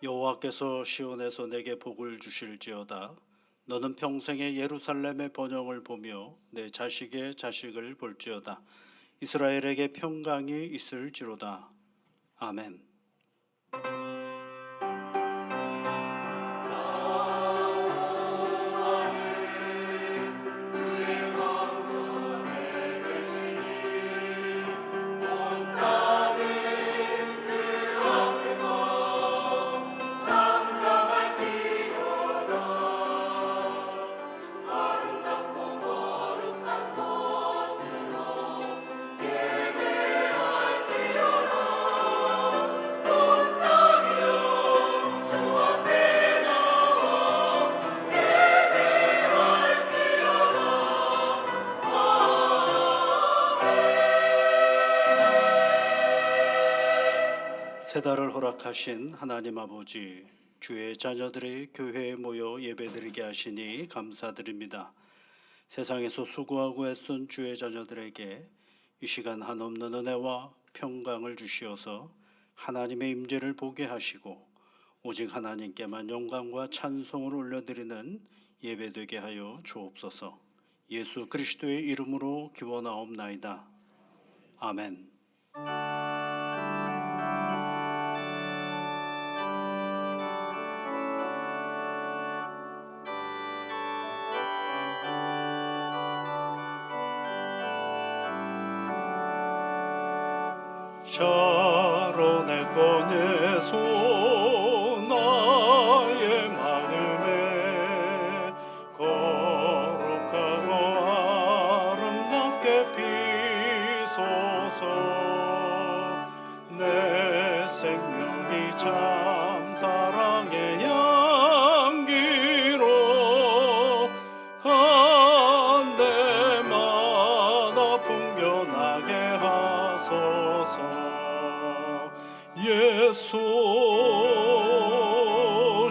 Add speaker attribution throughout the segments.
Speaker 1: 여호와께서 시온에서 내게 복을 주실지어다. 너는 평생에 예루살렘의 번영을 보며 내 자식의 자식을 볼지어다. 이스라엘에게 평강이 있을지로다. 아멘. 새 달을 허락하신 하나님 아버지, 주의 자녀들이 교회에 모여 예배드리게 하시니 감사드립니다. 세상에서 수고하고 애쓴 주의 자녀들에게 이 시간 한없는 은혜와 평강을 주시어서 하나님의 임재를 보게 하시고 오직 하나님께만 영광과 찬송을 올려드리는 예배되게 하여 주옵소서. 예수 그리스도의 이름으로 기원하옵나이다. 아멘. 샤론의 꺼내소 나의 마음에 거룩하고 아름답게 비소서. 내 생명이 참 사랑의 향기로 간 데마다 풍겨나게 하소서. 예수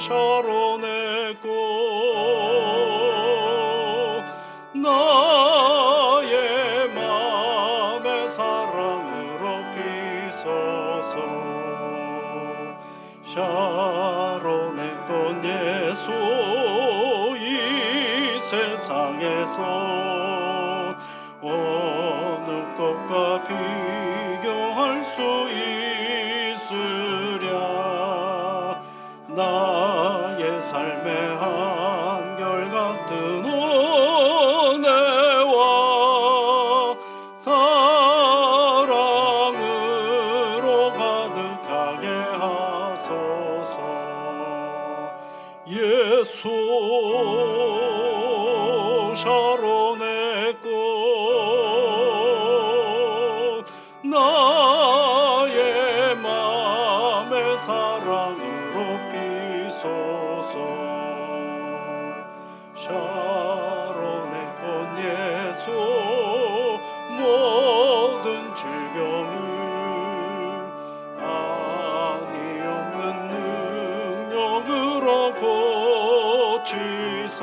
Speaker 1: 샤론의 꽃 나의 맘의 사랑으로 비소서. 샤론의 꽃 예수 이 세상에서 어느 꽃과 비교할 수 있으랴. 나의 삶의 한결같은 은혜와 사랑으로 가득하게 하소서. 예수 샤론의 꽃 나의 맘의 사랑으로 비소서. 샤론의 꽃 예수 모든 질병을 아니 없는 능력으로 고치사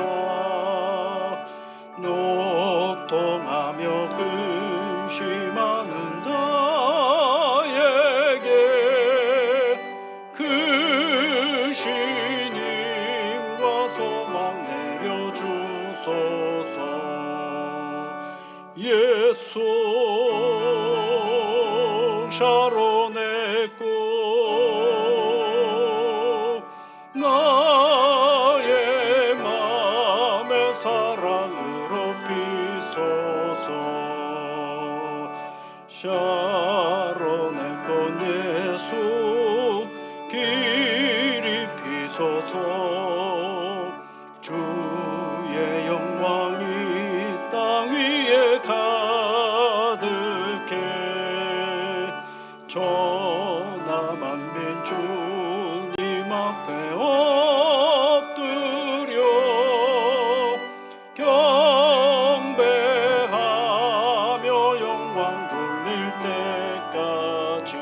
Speaker 1: 노통하며 근심하는 자에게 그 신임과 소망 내려주소서. 예수 샤론의 꽃 나의 맘의 사랑으로 비소서. 샤론의 꽃 예수 길이 피소서. 주의 영광이 땅 위에 가득해 전하만민 주님 앞에 엎드려 경배하며 영광 돌릴 때까지.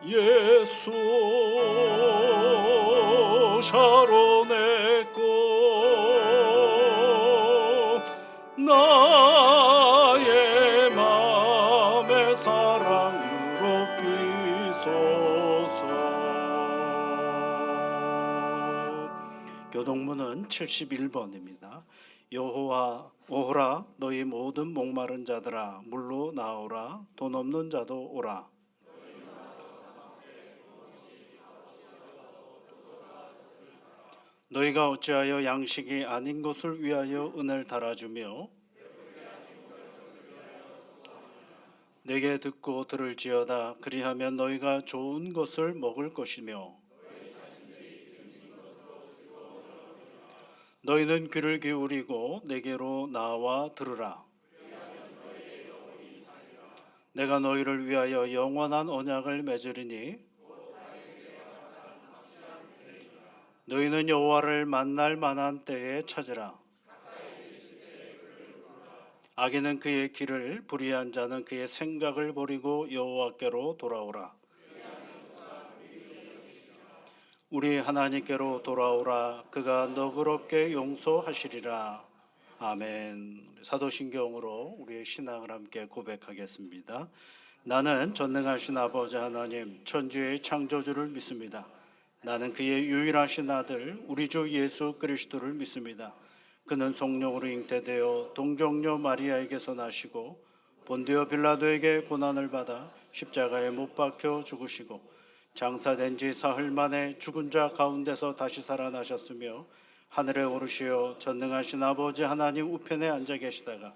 Speaker 1: 예수 샤론의 꽃 나의 맘의 사랑으로 비소서. 교동문은 71번입니다. 여호와 오호라 너희 모든 목마른 자들아 물로 나오라 돈 없는 자도 오라. 너희가 어찌하여 양식이 아닌 것을 위하여 은을 달아주며 내게 듣고 들을지어다. 그리하면 너희가 좋은 것을 먹을 것이며 너희는 귀를 기울이고 내게로 나와 들으라. 내가 너희를 위하여 영원한 언약을 맺으리니 너희는 여호와를 만날 만한 때에 찾으라. 악인은 그의 길을, 불의한 자는 그의 생각을 버리고 여호와께로 돌아오라. 우리 하나님께로 돌아오라. 그가 너그럽게 용서하시리라. 아멘. 사도신경으로 우리의 신앙을 함께 고백하겠습니다. 나는 전능하신 아버지 하나님 천지의 창조주를 믿습니다. 나는 그의 유일하신 아들 우리 주 예수 그리스도를 믿습니다. 그는 성령으로 잉태되어 동정녀 마리아에게서 나시고 본디오 빌라도에게 고난을 받아 십자가에 못 박혀 죽으시고 장사된 지 사흘 만에 죽은 자 가운데서 다시 살아나셨으며 하늘에 오르시어 전능하신 아버지 하나님 우편에 앉아 계시다가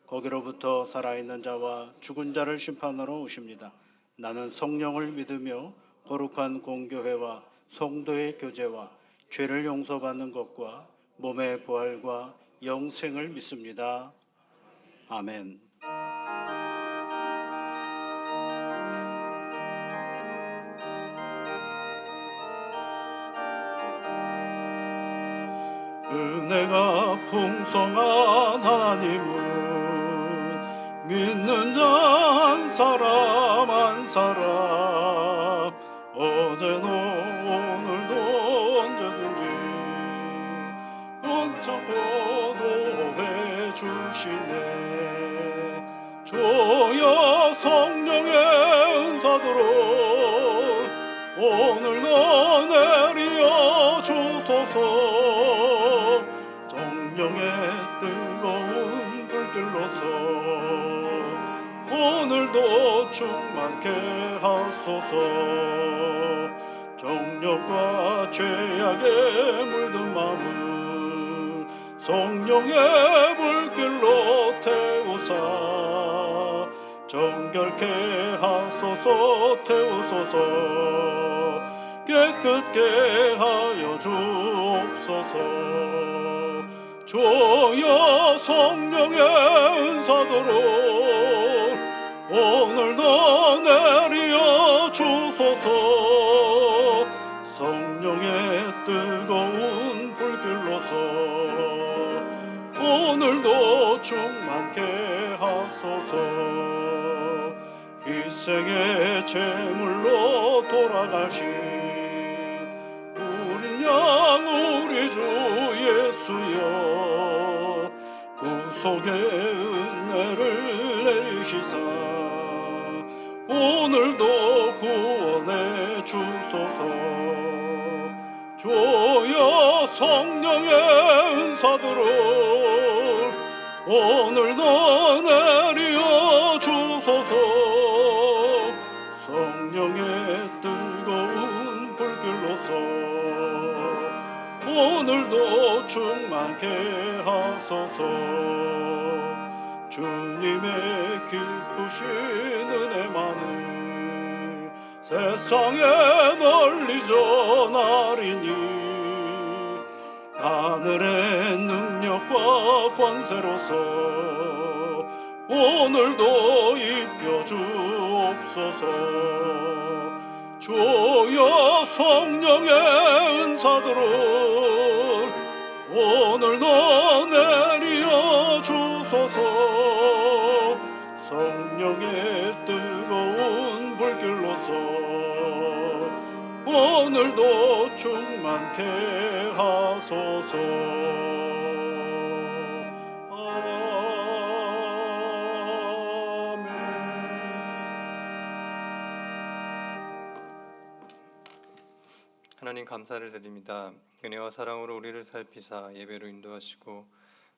Speaker 1: 거기로부터 살아있는 자와 죽은 자를 심판하러 오십니다. 나는 성령을 믿으며 거룩한 공교회와 성도의 교제와 죄를 용서받는 것과 몸의 부활과 영생을 믿습니다. 아멘. 은혜가 풍성한 하나님은 믿는 자 한 사람 한 사람 어제도 오늘도 언제든지 은총도 해주시네. 주여 성령의 은사들을 오늘도 내리어 주소서. 성령의 뜨거운 불길로서 오늘도 충만케 하소서. 정욕과 죄악에 물든 마음을 성령의 불길로 태우사 정결케 하소서. 태우소서. 깨끗게 하여 주옵소서. 주여 성령의 은사도로 오늘도 내리어 주소서. 성령의 뜨거운 불길로서 오늘도 충만케 하소서. 일생의 제물로 돌아가신 우리 양 우리 주 예수여 구속의 은혜를 내리시사 오늘도 구원해 주소서. 주여 성령의 은사들을 오늘도 내리어 주소서. 성령의 뜨거운 불길로서 오늘도 충만케 하소서. 주님의 기쁘신 은혜만을 세상에 널리 전하리니 하늘의 능력과 권세로서 오늘도 입혀 주옵소서. 주여 성령의 은사들을 오늘도 내리어 주소서. 성령의 뜨거운 불길로서 오늘도 충만케 하소서. 아멘.
Speaker 2: 하나님 하나님 감사를 드립니다. 은혜와 사랑으로 우리를 살피사 예배로 인도하시고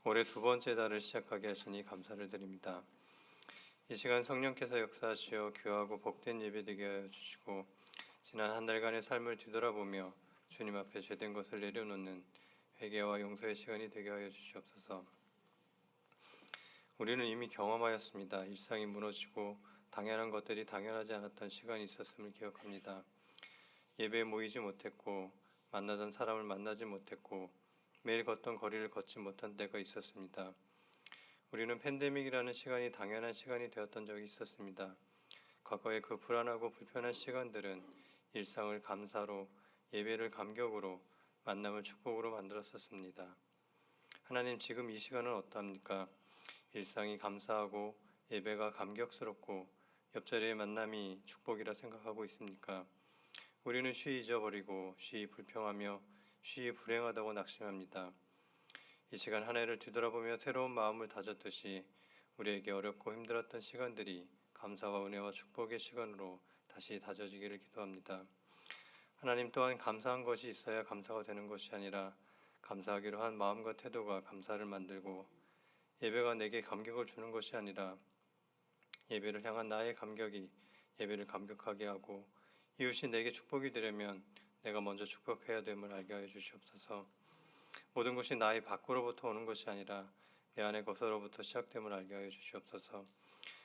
Speaker 2: 올해 두 번째 달을 시작하게 하시니 감사를 드립니다. 이 시간 성령께서 역사하시어 귀하고 복된 예배 되게 하여 주시고 지난 한 달간의 삶을 뒤돌아보며 주님 앞에 죄된 것을 내려놓는 회개와 용서의 시간이 되게 하여 주시옵소서. 우리는 이미 경험하였습니다. 일상이 무너지고 당연한 것들이 당연하지 않았던 시간이 있었음을 기억합니다. 예배에 모이지 못했고 만나던 사람을 만나지 못했고 매일 걷던 거리를 걷지 못한 때가 있었습니다. 우리는 팬데믹이라는 시간이 당연한 시간이 되었던 적이 있었습니다. 과거의 그 불안하고 불편한 시간들은 일상을 감사로, 예배를 감격으로, 만남을 축복으로 만들었었습니다. 하나님, 지금 이 시간은 어떠합니까? 일상이 감사하고 예배가 감격스럽고 옆자리의 만남이 축복이라 생각하고 있습니까? 우리는 쉬이 잊어버리고 쉬이 불평하며 쉬이 불행하다고 낙심합니다. 이 시간 한 해를 뒤돌아보며 새로운 마음을 다졌듯이 우리에게 어렵고 힘들었던 시간들이 감사와 은혜와 축복의 시간으로 다시 다져지기를 기도합니다. 하나님, 또한 감사한 것이 있어야 감사가 되는 것이 아니라 감사하기로 한 마음과 태도가 감사를 만들고 예배가 내게 감격을 주는 것이 아니라 예배를 향한 나의 감격이 예배를 감격하게 하고 이웃이 내게 축복이 되려면 내가 먼저 축복해야 됨을 알게 하여 주시옵소서. 모든 것이 나의 밖으로부터 오는 것이 아니라 내 안의 것으로부터 시작됨을 알게 하여 주시옵소서.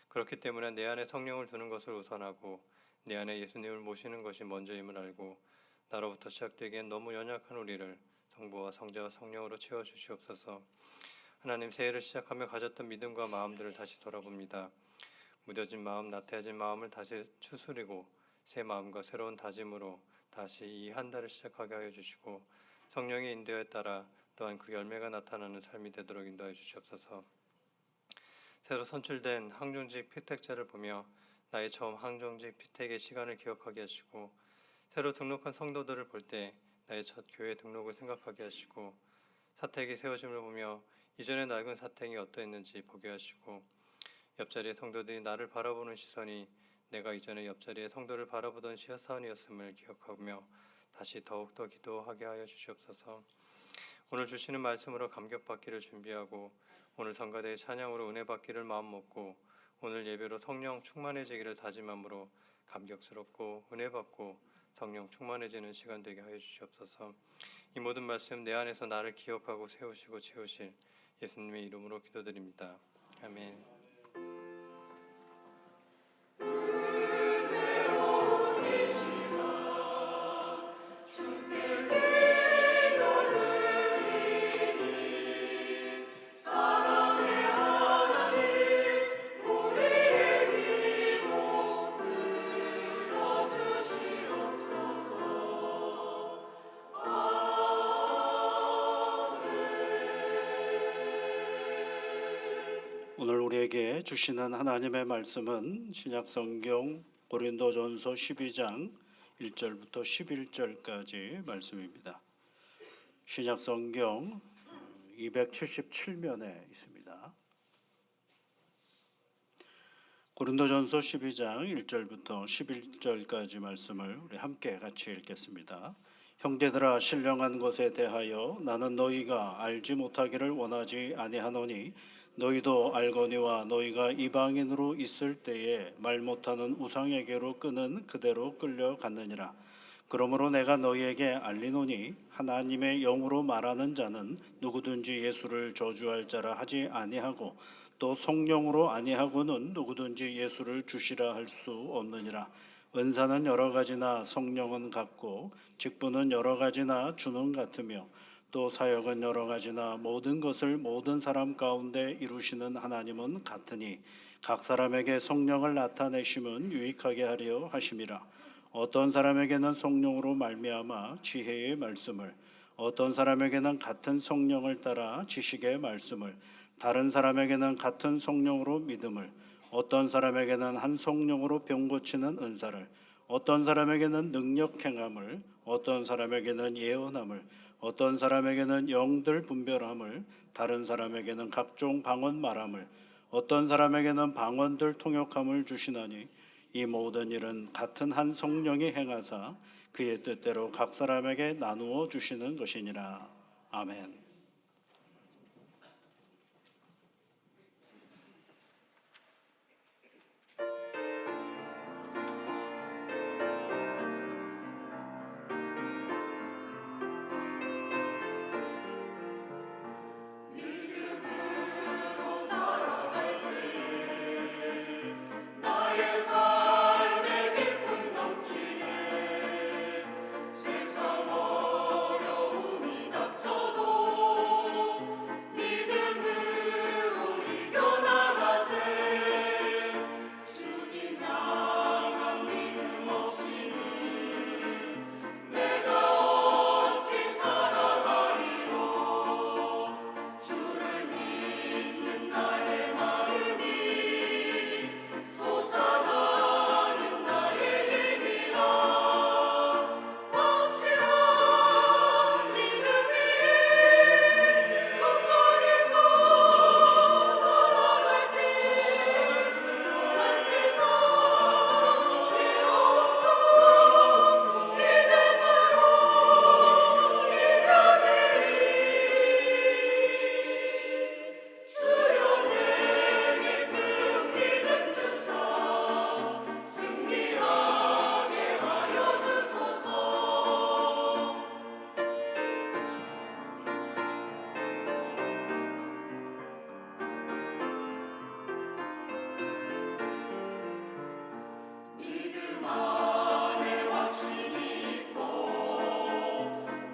Speaker 2: 그렇기 때문에 내 안에 성령을 두는 것을 우선하고 내 안에 예수님을 모시는 것이 먼저임을 알고 나로부터 시작되기엔 너무 연약한 우리를 성부와 성자와 성령으로 채워주시옵소서. 하나님, 새해를 시작하며 가졌던 믿음과 마음들을 다시 돌아봅니다. 무뎌진 마음, 나태해진 마음을 다시 추스리고 새 마음과 새로운 다짐으로 다시 이 한 달을 시작하게 하여 주시고 성령의 인도에 따라 또한 그 열매가 나타나는 삶이 되도록 인도하여 주시옵소서. 새로 선출된 항정직 피택자를 보며 나의 처음 항정직 피택의 시간을 기억하게 하시고 새로 등록한 성도들을 볼 때 나의 첫 교회 등록을 생각하게 하시고 사택이 세워짐을 보며 이전의 낡은 사택이 어떠했는지 보게 하시고 옆자리의 성도들이 나를 바라보는 시선이 내가 이전에 옆자리의 성도를 바라보던 시선이었음을 기억하며 다시 더욱더 기도하게 하여 주시옵소서. 오늘 주시는 말씀으로 감격받기를 준비하고 오늘 성가대의 찬양으로 은혜 받기를 마음먹고 오늘 예배로 성령 충만해지기를 다짐함으로 감격스럽고 은혜 받고 성령 충만해지는 시간 되게 하여 주시옵소서. 이 모든 말씀 내 안에서 나를 기억하고 세우시고 채우실 예수님의 이름으로 기도드립니다. 아멘.
Speaker 1: 오늘 우리에게 주시는 하나님의 말씀은 신약성경 고린도전서 12장 1절부터 11절까지 말씀입니다. 신약성경 277면에 있습니다. 고린도전서 12장 1절부터 11절까지 말씀을 우리 함께 같이 읽겠습니다. 형제들아, 신령한 것에 대하여 나는 너희가 알지 못하기를 원하지 아니하노니 너희도 알거니와 너희가 이방인으로 있을 때에 말 못하는 우상에게로 끄는 그대로 끌려갔느니라. 그러므로 내가 너희에게 알리노니 하나님의 영으로 말하는 자는 누구든지 예수를 저주할 자라 하지 아니하고 또 성령으로 아니하고는 누구든지 예수를 주시라 할 수 없느니라. 은사는 여러 가지나 성령은 같고 직분은 여러 가지나 주는 같으며 또 사역은 여러 가지나 모든 것을 모든 사람 가운데 이루시는 하나님은 같으니 각 사람에게 성령을 나타내심은 유익하게 하려 하심이라. 어떤 사람에게는 성령으로 말미암아 지혜의 말씀을, 어떤 사람에게는 같은 성령을 따라 지식의 말씀을, 다른 사람에게는 같은 성령으로 믿음을, 어떤 사람에게는 한 성령으로 병 고치는 은사를, 어떤 사람에게는 능력 행함을, 어떤 사람에게는 예언함을, 어떤 사람에게는 영들 분별함을, 다른 사람에게는 각종 방언 말함을, 어떤 사람에게는 방언들 통역함을 주시나니 이 모든 일은 같은 한 성령이 행하사 그의 뜻대로 각 사람에게 나누어 주시는 것이니라. 아멘.
Speaker 3: 나의 삶에 기쁨 넘치네. 세상 어려움이 닥쳐도 믿음으로 이겨나가세. 주님 향한 믿음 없이는 내가 어찌 살아가리요. 주를 믿는 나의 마음이 솟아나는 나의 힘이라. 확실한 믿음이 굳건히 솟아날 때 한 세상 외로움도 믿음으로 이겨내리. 주여 내게 그 믿음 주사 승리하게 하여 주소서. 믿음 안에 확신이 있고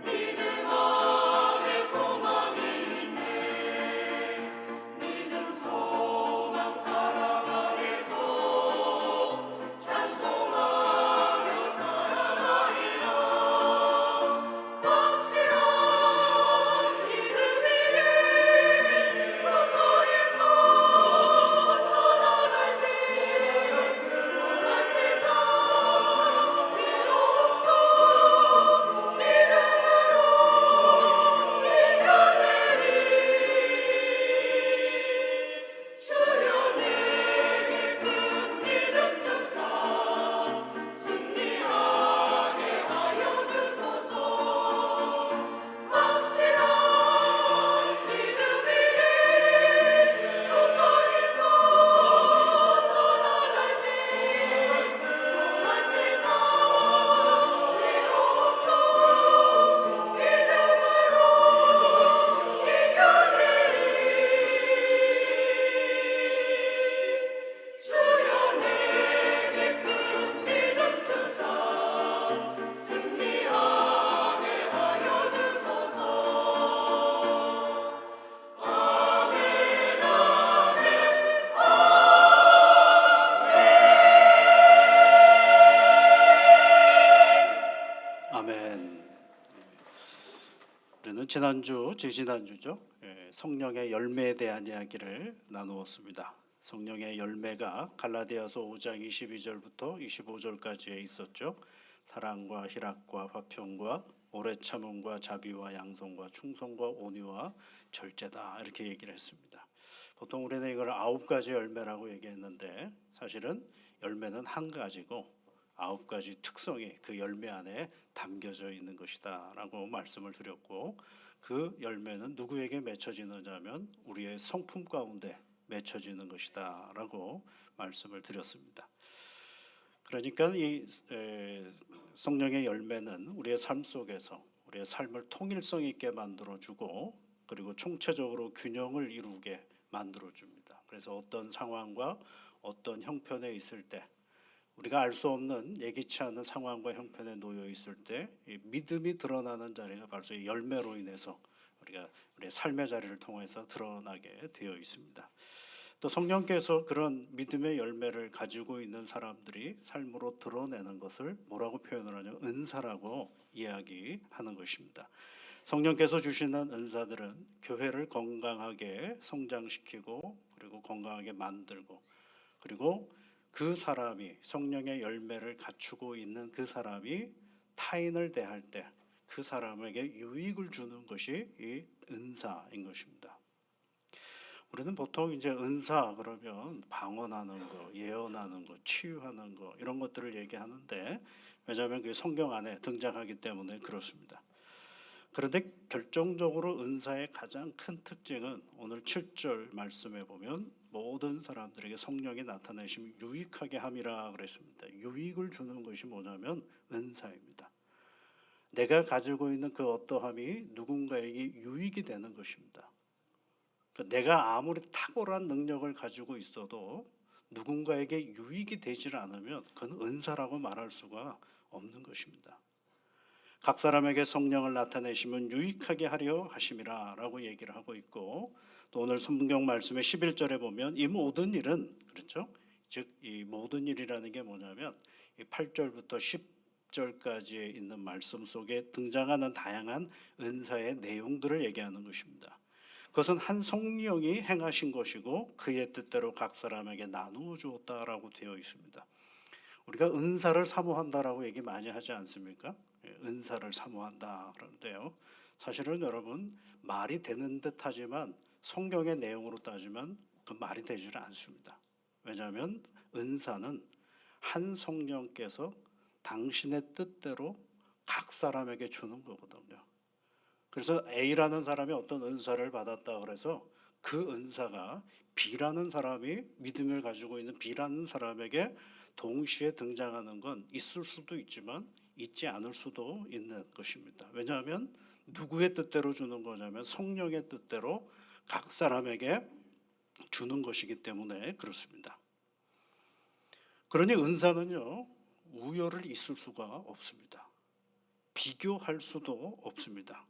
Speaker 3: 믿음 안에 소망이 있네. 믿음 소망 사랑 안에서 찬송하며 살아가리라. 확실한 믿음이 굳건히 솟아날 때 한 세상 외로움도 믿음으로 이겨내리. 주여 내게 큰 믿음 주사 승리하게 하여 주소서. 확실한 믿음이 굳건히 솟아날 때 한 세상 외로움도 믿음으로 이겨내리. 주여 내게 큰 믿음 주사 승리하게 하여 주소서. 아멘.
Speaker 1: 아멘. 우리는 지지난주죠. 성령의 열매에 대한 이야기를 나누었습니다. 성령의 열매가 갈라디아서 5장 22절부터 25절까지에 있었죠. 사랑과 희락과 화평과 오래 참음과 자비와 양성과 충성과 온유와 절제다 이렇게 얘기를 했습니다. 보통 우리는 이걸 9가지 열매라고 얘기했는데 사실은 열매는 한 가지고 9가지 특성이 그 열매 안에 담겨져 있는 것이다라고 말씀을 드렸고, 그 열매는 누구에게 맺혀지느냐면 우리의 성품 가운데 맺혀지는 것이다라고 말씀을 드렸습니다. 그러니까 이 성령의 열매는 우리의 삶 속에서 우리의 삶을 통일성 있게 만들어주고 그리고 총체적으로 균형을 이루게 만들어줍니다. 그래서 어떤 상황과 어떤 형편에 있을 때 우리가 알 수 없는 예기치 않은 상황과 형편에 놓여 있을 때 이 믿음이 드러나는 자리가 바로 이 열매로 인해서 우리가 우리의 삶의 자리를 통해서 드러나게 되어 있습니다. 또 성령께서 그런 믿음의 열매를 가지고 있는 사람들이 삶으로 드러내는 것을 뭐라고 표현을 하냐면 은사라고 이야기하는 것입니다. 성령께서 주시는 은사들은 교회를 건강하게 성장시키고 그리고 건강하게 만들고 그리고 그 사람이 성령의 열매를 갖추고 있는 그 사람이 타인을 대할 때 그 사람에게 유익을 주는 것이 이 은사인 것입니다. 우리는 보통 이제 은사 그러면 방언하는 거, 예언하는 거, 치유하는 거 이런 것들을 얘기하는데 왜냐하면 그게 성경 안에 등장하기 때문에 그렇습니다. 그런데 결정적으로 은사의 가장 큰 특징은 오늘 7절 말씀에 보면 모든 사람들에게 성령이 나타내심을 유익하게 함이라 그랬습니다. 유익을 주는 것이 뭐냐면 은사입니다. 내가 가지고 있는 그 어떠함이 누군가에게 유익이 되는 것입니다. 그러니까 내가 아무리 탁월한 능력을 가지고 있어도 누군가에게 유익이 되질 않으면 그건 은사라고 말할 수가 없는 것입니다. 각 사람에게 성령을 나타내시면 유익하게 하려 하심이라 라고 얘기를 하고 있고, 또 오늘 성경 말씀의 11절에 보면 이 모든 일은, 그렇죠? 즉 이 모든 일이라는 게 뭐냐면 이 8절부터 10절까지에 있는 말씀 속에 등장하는 다양한 은사의 내용들을 얘기하는 것입니다. 그것은 한 성령이 행하신 것이고 그의 뜻대로 각 사람에게 나누어 주었다라고 되어 있습니다. 우리가 은사를 사모한다라고 얘기 많이 하지 않습니까? 은사를 사모한다 그러는데요. 사실은 여러분 말이 되는 듯하지만 성경의 내용으로 따지면 그 말이 되질 않습니다. 왜냐하면 은사는 한 성령께서 당신의 뜻대로 각 사람에게 주는 거거든요. 그래서 A라는 사람이 어떤 은사를 받았다 그래서 그 은사가 B라는 사람이 믿음을 가지고 있는 B라는 사람에게 동시에 등장하는 건 있을 수도 있지만 있지 않을 수도 있는 것입니다. 왜냐하면 누구의 뜻대로 주는 거냐면 성령의 뜻대로 각 사람에게 주는 것이기 때문에 그렇습니다. 그러니 은사는요, 우열을 있을 수가 없습니다. 비교할 수도 없습니다.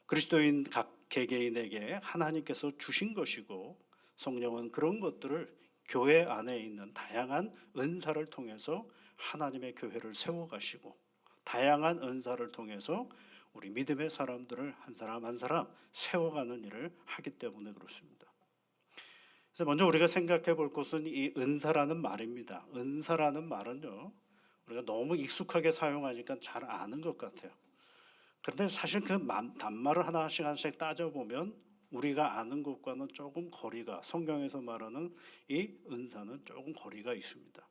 Speaker 1: 그리스도인 각 개개인에게 하나님께서 주신 것이고 성령은 그런 것들을 교회 안에 있는 다양한 은사를 통해서 하나님의 교회를 세워가시고 다양한 은사를 통해서 우리 믿음의 사람들을 한 사람 한 사람 세워가는 일을 하기 때문에 그렇습니다. 그래서 먼저 우리가 생각해 볼 것은 이 은사라는 말입니다. 은사라는 말은요, 우리가 너무 익숙하게 사용하니까 잘 아는 것 같아요. 그런데 사실 그 단말을 하나씩 따져보면 우리가 아는 것과는 조금 거리가, 성경에서 말하는 이 은사는 조금 거리가 있습니다.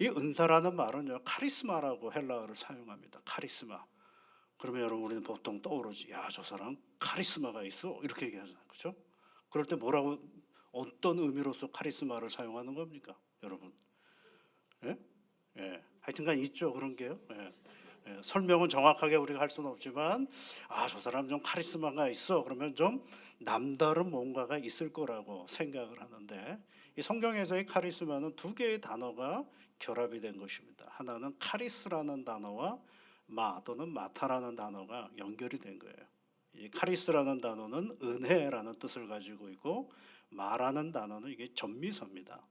Speaker 1: 이 은사라는 말은요, 카리스마라고 헬라어를 사용합니다. 카리스마. 그러면 여러분 우리는 보통 떠오르지, 야, 저 사람 카리스마가 있어, 이렇게 얘기하잖아요, 그렇죠? 그럴 때 뭐라고, 어떤 의미로서 카리스마를 사용하는 겁니까, 여러분? 예? 예. 하여튼간 있죠, 그런 게요. 예. 설명은 정확하게 우리가 할 수는 없지만 저 사람 좀 카리스마가 있어, 그러면 좀 남다른 뭔가가 있을 거라고 생각을 하는데, 이 성경에서의 카리스마는 두 개의 단어가 결합이 된 것입니다. 하나는 카리스라는 단어와 마 또는 마타라는 단어가 연결이 된 거예요. 이 카리스라는 단어는 은혜라는 뜻을 가지고 있고 마라는 단어는 이게 전미사입니다.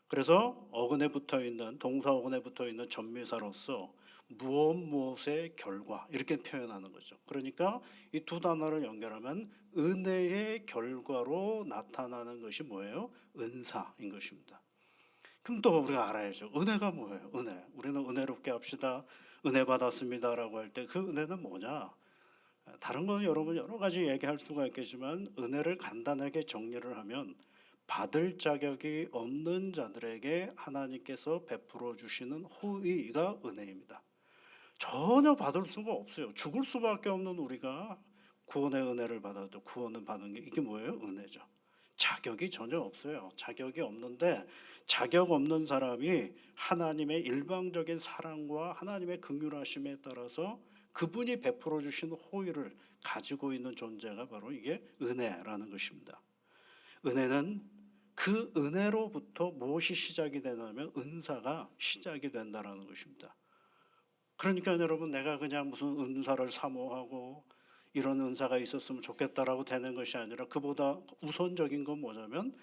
Speaker 1: 그래서 어근에 붙어 있는, 동사 어근에 붙어 있는 전미사로서 무엇의 결과, 이렇게 표현하는 거죠. 그러니까 이 두 단어를 연결하면 은혜의 결과로 나타나는 것이 뭐예요? 은사인 것입니다. 그럼 또 우리가 알아야죠. 은혜가 뭐예요? 은혜. 우리는 은혜롭게 합시다, 은혜 받았습니다라고 할 때 그 은혜는 뭐냐? 다른 건 여러분 여러 가지 얘기할 수가 있겠지만 은혜를 간단하게 정리를 하면 받을 자격이 없는 자들에게 하나님께서 베풀어 주시는 호의가 은혜입니다. 전혀 받을 수가 없어요. 죽을 수밖에 없는 우리가 구원의 은혜를 받아도 구원을 받은 게 이게 뭐예요? 은혜죠. 자격이 전혀 없어요. 자격이 없는데 자격 없는 사람이 하나님의 일방적인 사랑과 하나님의 긍휼하심에 따라서 그분이 베풀어 주신 호의를 가지고 있는 존재가 바로 이게 은혜라는 것입니다. 은혜는 그 은혜로부터 무엇이 시작이 되냐면 은사가 시작이 된다라는 것입니다. 그러니까 여러분, 내가 그냥 무슨 은사를 사모하고 이런 은사가 있었으면 좋겠다라고 되는 것이 아니라 그보다 우선적인 건 뭐냐면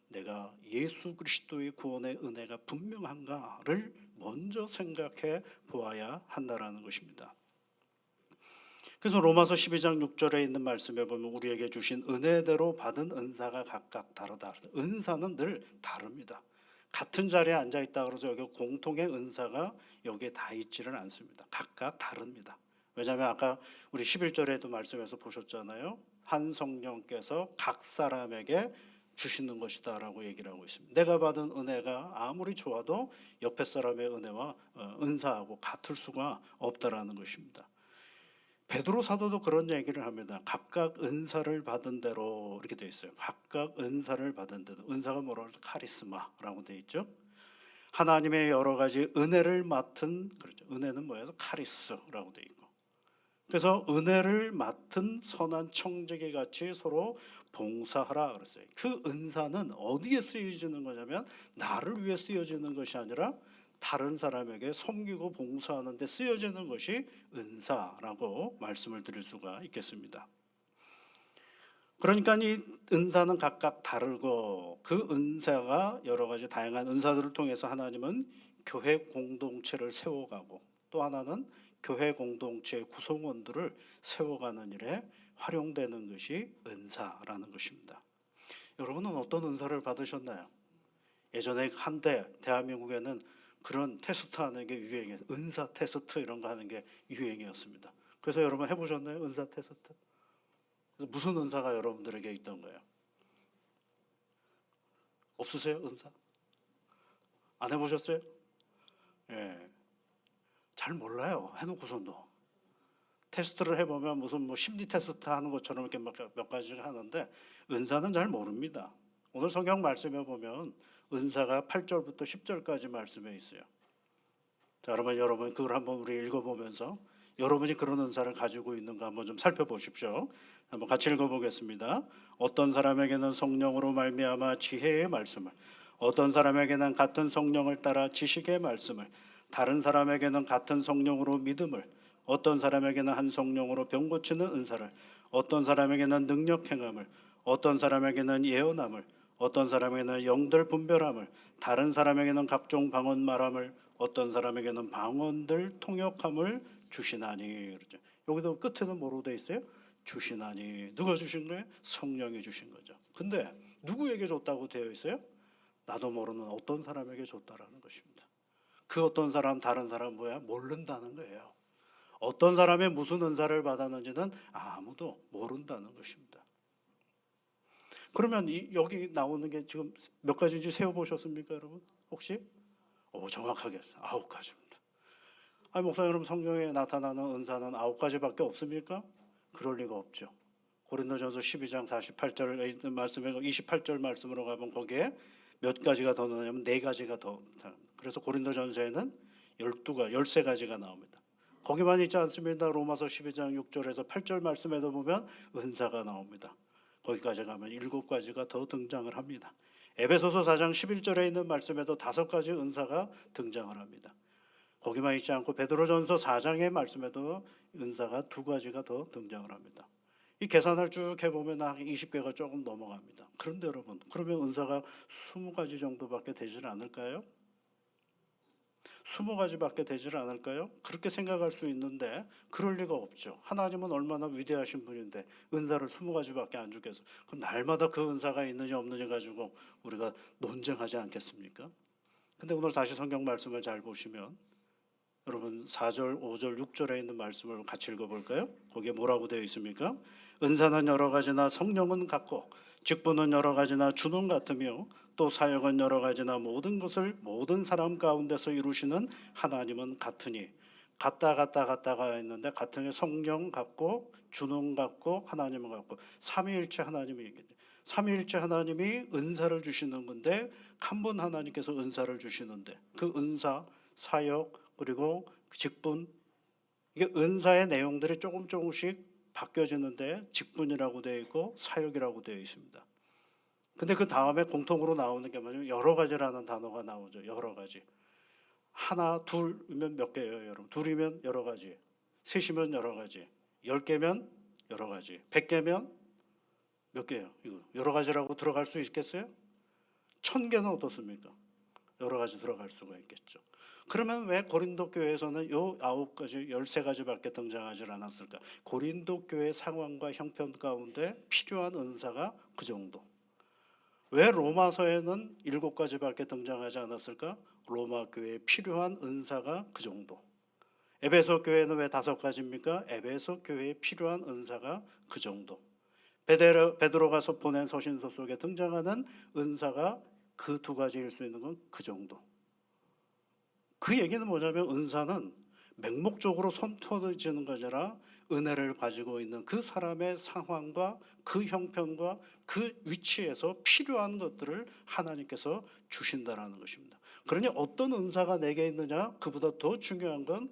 Speaker 1: 내가 예수 그리스도의 구원의 은혜가 분명한가를 먼저 생각해 보아야 한다라는 것입니다. 그래서 로마서 12장 6절에 있는 말씀에 보면 우리에게 주신 은혜대로 받은 은사가 각각 다르다. 은사는 늘 다릅니다. 같은 자리에 앉아 있다 그래서 여기 공통의 은사가 여기에 다 있지는 않습니다. 각각 다릅니다. 왜냐하면 아까 우리 11절에도 말씀에서 보셨잖아요. 한 성령께서 각 사람에게 주시는 것이다라고 얘기를 하고 있습니다. 내가 받은 은혜가 아무리 좋아도 옆에 사람의 은혜와 은사하고 같을 수가 없다라는 것입니다. 베드로 사도도 그런 얘기를 합니다. 각각 은사를 받은 대로 이렇게 되어 있어요. 각각 은사를 받은 대로. 은사가 뭐라고 해서 카리스마라고 되어 있죠. 하나님의 여러 가지 은혜를 맡은, 그렇죠. 은혜는 뭐예요? 카리스라고 되어 있고. 그래서 은혜를 맡은 선한 청지기 같이 서로 봉사하라 그랬어요. 그 은사는 어디에 쓰여지는 거냐면 나를 위해 쓰여지는 것이 아니라 다른 사람에게 섬기고 봉사하는 데 쓰여지는 것이 은사라고 말씀을 드릴 수가 있겠습니다. 그러니까 이 은사는 각각 다르고 그 은사가 여러 가지 다양한 은사들을 통해서 하나님은 교회 공동체를 세워가고 또 하나는 교회 공동체의 구성원들을 세워가는 일에 활용되는 것이 은사라는 것입니다. 여러분은 어떤 은사를 받으셨나요? 예전에 한때 대한민국에는 그런 테스트 하는 게 유행이에요. 은사 테스트 이런 거 하는 게 유행이었습니다. 그래서 여러분 해보셨나요? 은사 테스트? 무슨 은사가 여러분들에게 있던 거예요? 없으세요? 은사? 안 해보셨어요? 예. 잘 몰라요. 해놓고선도. 테스트를 해보면 무슨 뭐 심리 테스트 하는 것처럼 이렇게 몇 가지를 하는데 은사는 잘 모릅니다. 오늘 성경 말씀에 보면 은사가 8절부터 10절까지 말씀에 있어요. 자, 여러분 그걸 한번 우리 읽어보면서 여러분이 그런 은사를 가지고 있는가 한번 좀 살펴보십시오. 한번 같이 읽어보겠습니다. 어떤 사람에게는 성령으로 말미암아 지혜의 말씀을, 어떤 사람에게는 같은 성령을 따라 지식의 말씀을, 다른 사람에게는 같은 성령으로 믿음을, 어떤 사람에게는 한 성령으로 병 고치는 은사를, 어떤 사람에게는 능력 행함을, 어떤 사람에게는 예언함을, 어떤 사람에게는 영들 분별함을, 다른 사람에게는 각종 방언 말함을, 어떤 사람에게는 방언들 통역함을 주시나니. 그렇죠. 여기도 끝에는 뭐로 돼 있어요? 주시나니. 누가 주신 거예요? 성령이 주신 거죠. 근데 누구에게 줬다고 되어 있어요? 나도 모르는 어떤 사람에게 줬다라는 것입니다. 그 어떤 사람, 다른 사람 뭐야? 모른다는 거예요. 어떤 사람의 무슨 은사를 받았는지는 아무도 모른다는 것입니다. 그러면 여기 나오는 게 지금 몇 가지인지 세어보셨습니까, 여러분? 혹시? 정확하게 9가지입니다. 목사님, 여러분 성경에 나타나는 은사는 9가지밖에 없습니까? 그럴 리가 없죠. 고린도전서 12장 48절 있는 말씀에 28절 말씀으로 가면 거기에 몇 가지가 더 나오냐면 4가지가 더. 그래서 고린도전서에는 13가지가 나옵니다. 거기만 있지 않습니다. 로마서 12장 6절에서 8절 말씀에도 보면 은사가 나옵니다. 거기까지 가면 7가지가 더 등장을 합니다. 에베소서 4장 11절에 있는 말씀에도 5가지 은사가 등장을 합니다. 거기만 있지 않고 베드로전서 4장의 말씀에도 은사가 2가지가 더 등장을 합니다. 이 계산을 쭉 해보면 한 20개가 조금 넘어갑니다. 그런데 여러분, 그러면 은사가 20가지 정도밖에 되질 않을까요? 20가지밖에 되질 않을까요? 그렇게 생각할 수 있는데 그럴 리가 없죠. 하나님은 얼마나 위대하신 분인데 은사를 20가지밖에 안 주겠어. 그럼 날마다 그 은사가 있느냐 없느냐 가지고 우리가 논쟁하지 않겠습니까? 근데 오늘 다시 성경 말씀을 잘 보시면 여러분 4절, 5절, 6절에 있는 말씀을 같이 읽어볼까요? 거기에 뭐라고 되어 있습니까? 은사는 여러 가지나 성령은 같고 직분은 여러 가지나 주는 같으며 또 사역은 여러 가지나 모든 것을 모든 사람 가운데서 이루시는 하나님은 같으니. 같다가 있는데 같은 게 성령 같고 주는 같고 하나님은 같고 삼위일체 하나님이 얘기해요. 삼위일체 하나님이 은사를 주시는 건데 한 분 하나님께서 은사를 주시는데 그 은사, 사역 그리고 직분, 이게 은사의 내용들이 조금씩 바뀌어지는데 직분이라고 되어 있고 사역이라고 되어 있습니다. 근데 그 다음에 공통으로 나오는 게 뭐냐면 여러 가지라는 단어가 나오죠. 여러 가지. 하나, 둘이면 몇 개예요, 여러분? 둘이면 여러 가지. 셋이면 여러 가지. 10개면 여러 가지. 100개면 몇 개예요? 이거 여러 가지라고 들어갈 수 있겠어요? 1000개는 어떻습니까? 여러 가지 들어갈 수가 있겠죠. 그러면 왜 고린도 교회에서는 요 9가지, 13가지밖에 등장하지 않았을까? 고린도 교회 상황과 형편 가운데 필요한 은사가 그 정도. 왜 로마서에는 7가지밖에 등장하지 않았을까? 로마 교회에 필요한 은사가 그 정도. 에베소 교회는 왜 5가지입니까? 에베소 교회에 필요한 은사가 그 정도. 베드로가서 보낸 서신서 속에 등장하는 은사가 그 두 가지일 수 있는 건 그 정도. 그 얘기는 뭐냐면 은사는 맹목적으로 손터지는 것이 아니라 은혜를 가지고 있는 그 사람의 상황과 그 형편과 그 위치에서 필요한 것들을 하나님께서 주신다라는 것입니다. 그러니 어떤 은사가 내게 있느냐, 그보다 더 중요한 건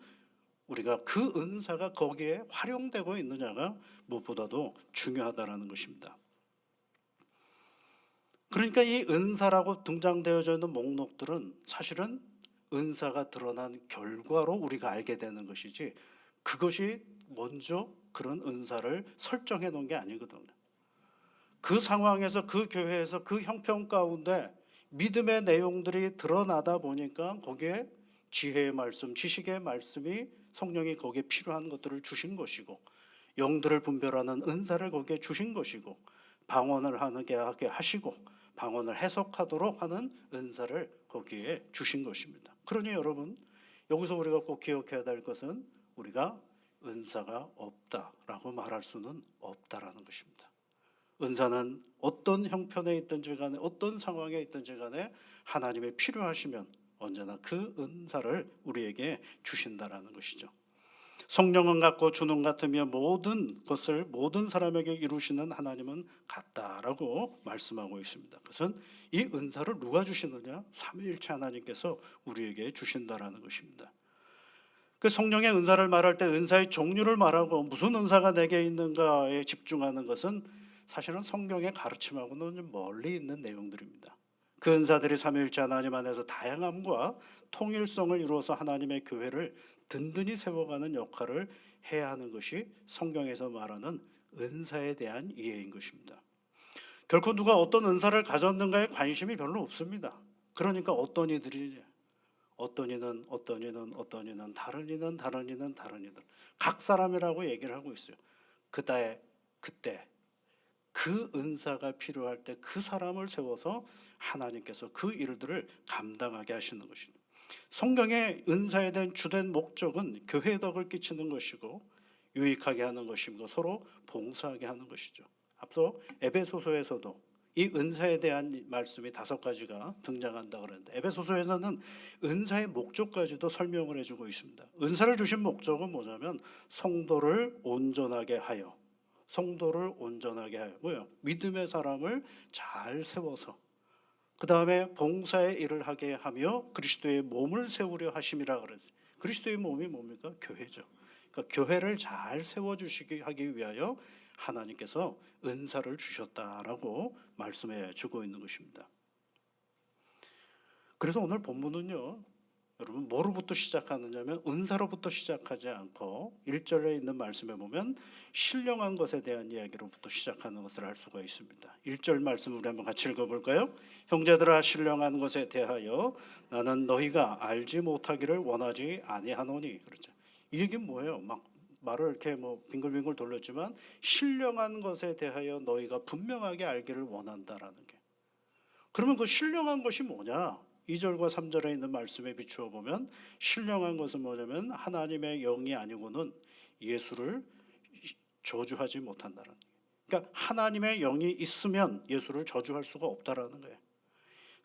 Speaker 1: 우리가 그 은사가 거기에 활용되고 있느냐가 무엇보다도 중요하다라는 것입니다. 그러니까 이 은사라고 등장되어져 있는 목록들은 사실은 은사가 드러난 결과로 우리가 알게 되는 것이지, 그것이 먼저 그런 은사를 설정해 놓은 게 아니거든요. 그 상황에서, 그 교회에서, 그 형편 가운데 믿음의 내용들이 드러나다 보니까 거기에 지혜의 말씀, 지식의 말씀이, 성령이 거기에 필요한 것들을 주신 것이고, 영들을 분별하는 은사를 거기에 주신 것이고, 방언을 하게 하시고 방언을 해석하도록 하는 은사를 거기에 주신 것입니다. 그러니 여러분, 여기서 우리가 꼭 기억해야 될 것은 우리가 은사가 없다라고 말할 수는 없다라는 것입니다. 은사는 어떤 형편에 있든지 간에, 어떤 상황에 있든지 간에 하나님의 필요하시면 언제나 그 은사를 우리에게 주신다라는 것이죠. 성령은 같고 주는 같으며 모든 것을 모든 사람에게 이루시는 하나님은 같다라고 말씀하고 있습니다. 그것은 이 은사를 누가 주시느냐? 삼위일체 하나님께서 우리에게 주신다라는 것입니다. 그 성령의 은사를 말할 때 은사의 종류를 말하고 무슨 은사가 내게 있는가에 집중하는 것은 사실은 성경의 가르침하고는 좀 멀리 있는 내용들입니다. 그 은사들이 삼위일체 하나님 안에서 다양함과 통일성을 이루어서 하나님의 교회를 든든히 세워가는 역할을 해야 하는 것이 성경에서 말하는 은사에 대한 이해인 것입니다. 결코 누가 어떤 은사를 가졌는가에 관심이 별로 없습니다. 그러니까 어떤 이들이, 어떤 이는 다른 이는 각 사람이라고 얘기를 하고 있어요. 그때 그 은사가 필요할 때 그 사람을 세워서 하나님께서 그 일들을 감당하게 하시는 것입니다. 성경의 은사에 대한 주된 목적은 교회에 덕을 끼치는 것이고 유익하게 하는 것이고 서로 봉사하게 하는 것이죠. 앞서 에베소서에서도 이 은사에 대한 말씀이 5가지가 등장한다 그랬는데, 에베소서에서는 은사의 목적까지도 설명을 해주고 있습니다. 은사를 주신 목적은 뭐냐면 성도를 온전하게 하여, 뭐예요? 믿음의 사람을 잘 세워서 그 다음에 봉사의 일을 하게 하며 그리스도의 몸을 세우려 하심이라 그랬어요. 그리스도의 몸이 뭡니까? 교회죠. 그러니까 교회를 잘 세워주시게 하기 위하여 하나님께서 은사를 주셨다라고 말씀해 주고 있는 것입니다. 그래서 오늘 본문은요, 여러분 뭐로부터 시작하느냐면 은사로부터 시작하지 않고 1절에 있는 말씀에 보면 신령한 것에 대한 이야기로부터 시작하는 것을 알 수가 있습니다. 1절 말씀 우리 한번 같이 읽어볼까요? 형제들아, 신령한 것에 대하여 나는 너희가 알지 못하기를 원하지 아니하노니. 그렇죠. 이 얘기는 뭐예요? 막 말을 이렇게 빙글빙글 돌렸지만 신령한 것에 대하여 너희가 분명하게 알기를 원한다라는 게. 그러면 그 신령한 것이 뭐냐? 2절과 3절에 있는 말씀에 비추어 보면 신령한 것은 뭐냐면 하나님의 영이 아니고는 예수를 저주하지 못한다는 거예요. 그러니까 하나님의 영이 있으면 예수를 저주할 수가 없다라는 거예요.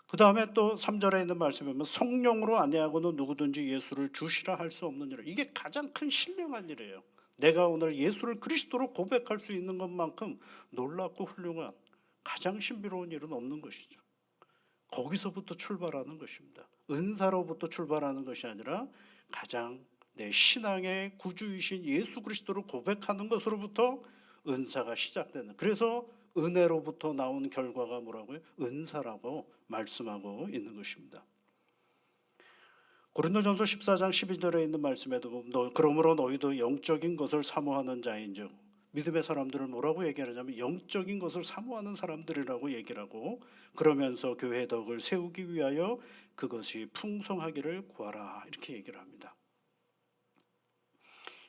Speaker 1: 그 다음에 또 3절에 있는 말씀에 보면 성령으로 아니하고는 누구든지 예수를 주시라 할 수 없는 일이에요. 이게 가장 큰 신령한 일이에요. 내가 오늘 예수를 그리스도로 고백할 수 있는 것만큼 놀랍고 훌륭한, 가장 신비로운 일은 없는 것이죠. 거기서부터 출발하는 것입니다. 은사로부터 출발하는 것이 아니라 가장 내 신앙의 구주이신 예수 그리스도를 고백하는 것으로부터 은사가 시작되는, 그래서 은혜로부터 나온 결과가 뭐라고요? 은사라고 말씀하고 있는 것입니다. 고린도전서 14장 12절에 있는 말씀에도 보면 그러므로 너희도 영적인 것을 사모하는 자인즉, 믿음의 사람들을 뭐라고 얘기하냐면 영적인 것을 사모하는 사람들이라고 얘기를 하고, 그러면서 교회 덕을 세우기 위하여 그것이 풍성하기를 구하라, 이렇게 얘기를 합니다.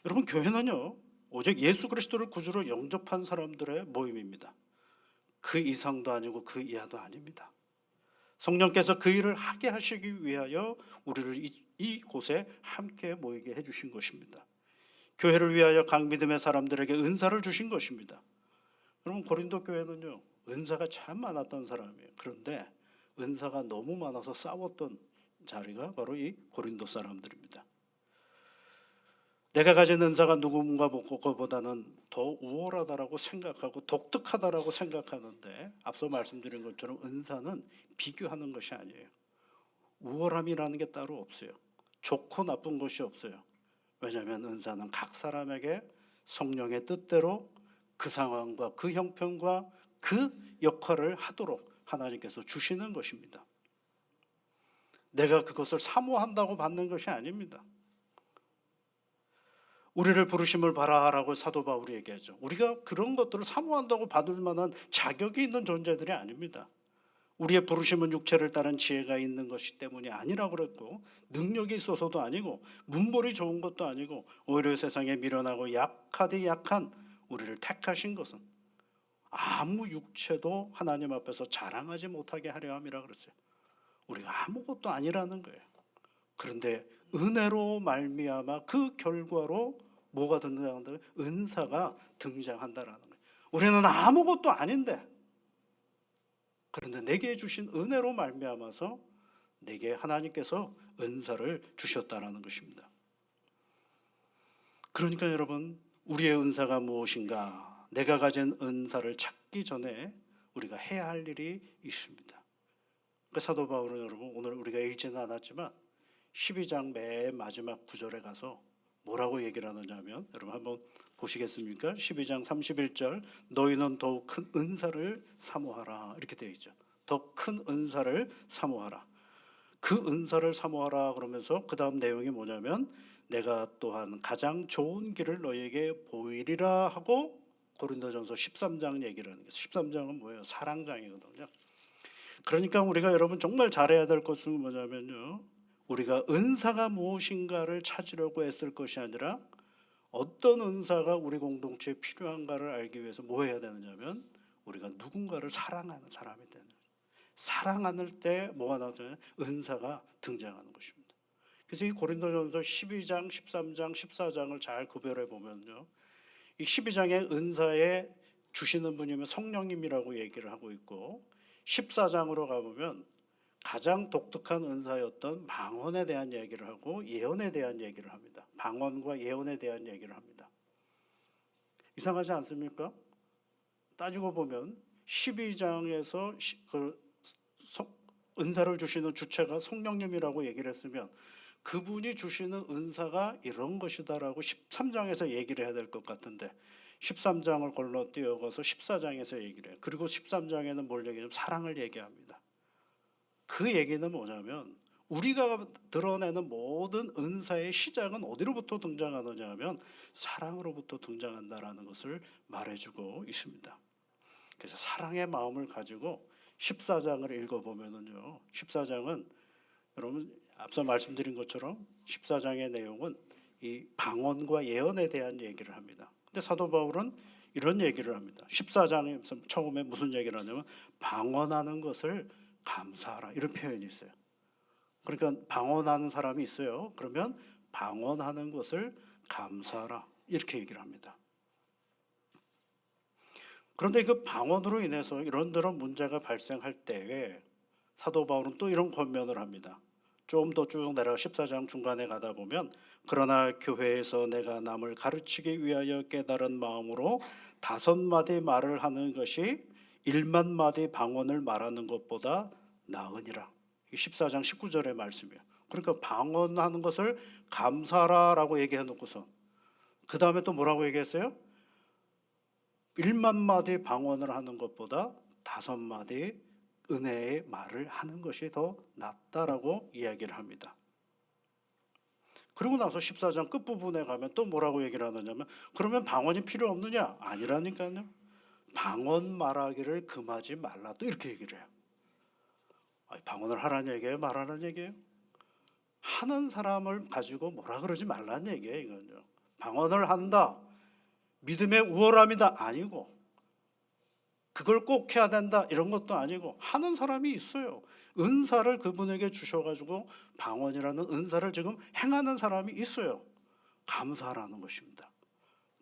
Speaker 1: 여러분, 교회는요 오직 예수 그리스도를 구주로 영접한 사람들의 모임입니다. 그 이상도 아니고 그 이하도 아닙니다. 성령께서 그 일을 하게 하시기 위하여 우리를 이곳에 함께 모이게 해주신 것입니다. 교회를 위하여 각 믿음의 사람들에게 은사를 주신 것입니다. 여러분 고린도 교회는요 은사가 참 많았던 사람이에요. 그런데 은사가 너무 많아서 싸웠던 자리가 바로 이 고린도 사람들입니다. 내가 가진 은사가 누군가 것보다는 더 우월하다라고 생각하고 독특하다라고 생각하는데 앞서 말씀드린 것처럼 은사는 비교하는 것이 아니에요. 우월함이라는 게 따로 없어요. 좋고 나쁜 것이 없어요. 왜냐하면 은사는 각 사람에게 성령의 뜻대로 그 상황과 그 형편과 그 역할을 하도록 하나님께서 주시는 것입니다. 내가 그것을 사모한다고 받는 것이 아닙니다. 우리를 부르심을 바라라고 사도 바울이 얘기하죠. 우리가 그런 것들을 사모한다고 받을 만한 자격이 있는 존재들이 아닙니다. 우리의 부르심은 육체를 따른 지혜가 있는 것이 때문이 아니라고 그랬고 능력이 있어서도 아니고 문벌이 좋은 것도 아니고 오히려 세상에 미련하고 약하디 약한 우리를 택하신 것은 아무 육체도 하나님 앞에서 자랑하지 못하게 하려 함이라 그랬어요. 우리가 아무것도 아니라는 거예요. 그런데 은혜로 말미암아 그 결과로 뭐가 등장한다? 은사가 등장한다라는 거예요. 우리는 아무것도 아닌데 그런데 내게 주신 은혜로 말미암아서 내게 하나님께서 은사를 주셨다라는 것입니다. 그러니까 여러분 우리의 은사가 무엇인가? 내가 가진 은사를 찾기 전에 우리가 해야 할 일이 있습니다. 그 사도 바울은 여러분 오늘 우리가 읽지는 않았지만 12장 맨 마지막 구절에 가서 뭐라고 얘기를 하느냐 하면 여러분 한번 보시겠습니까? 12장 31절 너희는 더욱 큰 은사를 사모하라 이렇게 되어 있죠. 더 큰 은사를 사모하라. 그 은사를 사모하라 그러면서 그 다음 내용이 뭐냐면 내가 또한 가장 좋은 길을 너희에게 보이리라 하고 고린도전서 13장 얘기를 하는 거예요. 13장은 뭐예요? 사랑장이거든요. 그러니까 우리가 여러분 정말 잘해야 될 것은 뭐냐면요. 우리가 은사가 무엇인가를 찾으려고 애쓸 것이 아니라 어떤 은사가 우리 공동체에 필요한가를 알기 위해서 뭐 해야 되느냐면 우리가 누군가를 사랑하는 사람이 되는 거예요. 사랑할 때 뭐가 나오냐면 은사가 등장하는 것입니다. 그래서 이 고린도전서 12장, 13장, 14장을 잘 구별해 보면요. 이 12장의 은사에 주시는 분이면 성령님이라고 얘기를 하고 있고 14장으로 가보면 가장 독특한 은사였던 방언에 대한 얘기를 하고 예언에 대한 얘기를 합니다. 방언과 예언에 대한 얘기를 합니다. 이상하지 않습니까? 따지고 보면 12장에서 은사를 주시는 주체가 성령님이라고 얘기를 했으면 그분이 주시는 은사가 이런 것이다라고 13장에서 얘기를 해야 될 것 같은데 13장을 건너뛰어가서 14장에서 얘기를 해요. 그리고 13장에는 뭘 얘기하냐면 사랑을 얘기합니다. 그 얘기는 뭐냐면 우리가 드러내는 모든 은사의 시작은 어디로부터 등장하느냐 하면 사랑으로부터 등장한다라는 것을 말해주고 있습니다. 그래서 사랑의 마음을 가지고 14장을 읽어보면은요 14장은 여러분 앞서 말씀드린 것처럼 14장의 내용은 이 방언과 예언에 대한 얘기를 합니다. 근데 사도 바울은 이런 얘기를 합니다. 14장에서 처음에 무슨 얘기를 하냐면 방언하는 것을 감사하라 이런 표현이 있어요. 그러니까 방언하는 사람이 있어요. 그러면 방언하는 것을 감사하라 이렇게 얘기를 합니다. 그런데 그 방언으로 인해서 이런저런 문제가 발생할 때에 사도 바울은 또 이런 권면을 합니다. 좀 더 쭉 내려가 14장 중간에 가다 보면 그러나 교회에서 내가 남을 가르치기 위하여 깨달은 마음으로 5마디 말을 하는 것이 1만 마디 방언을 말하는 것보다 나으니라. 14장 19절의 말씀이에요. 그러니까 방언하는 것을 감사하라라고 얘기해 놓고서 그 다음에 또 뭐라고 얘기했어요? 1만 마디 방언을 하는 것보다 5마디 은혜의 말을 하는 것이 더 낫다라고 이야기를 합니다. 그리고 나서 14장 끝부분에 가면 또 뭐라고 얘기를 하느냐면 그러면 방언이 필요 없느냐? 아니라니까요. 방언 말하기를 금하지 말라 또 이렇게 얘기를 해요. 방언을 하라는 얘기예요? 말하는 얘기예요? 하는 사람을 가지고 뭐라 그러지 말라는 얘기예요. 이건요. 방언을 한다. 믿음의 우월함이다. 아니고 그걸 꼭 해야 된다. 이런 것도 아니고 하는 사람이 있어요. 은사를 그분에게 주셔가지고 방언이라는 은사를 지금 행하는 사람이 있어요. 감사하라는 것입니다.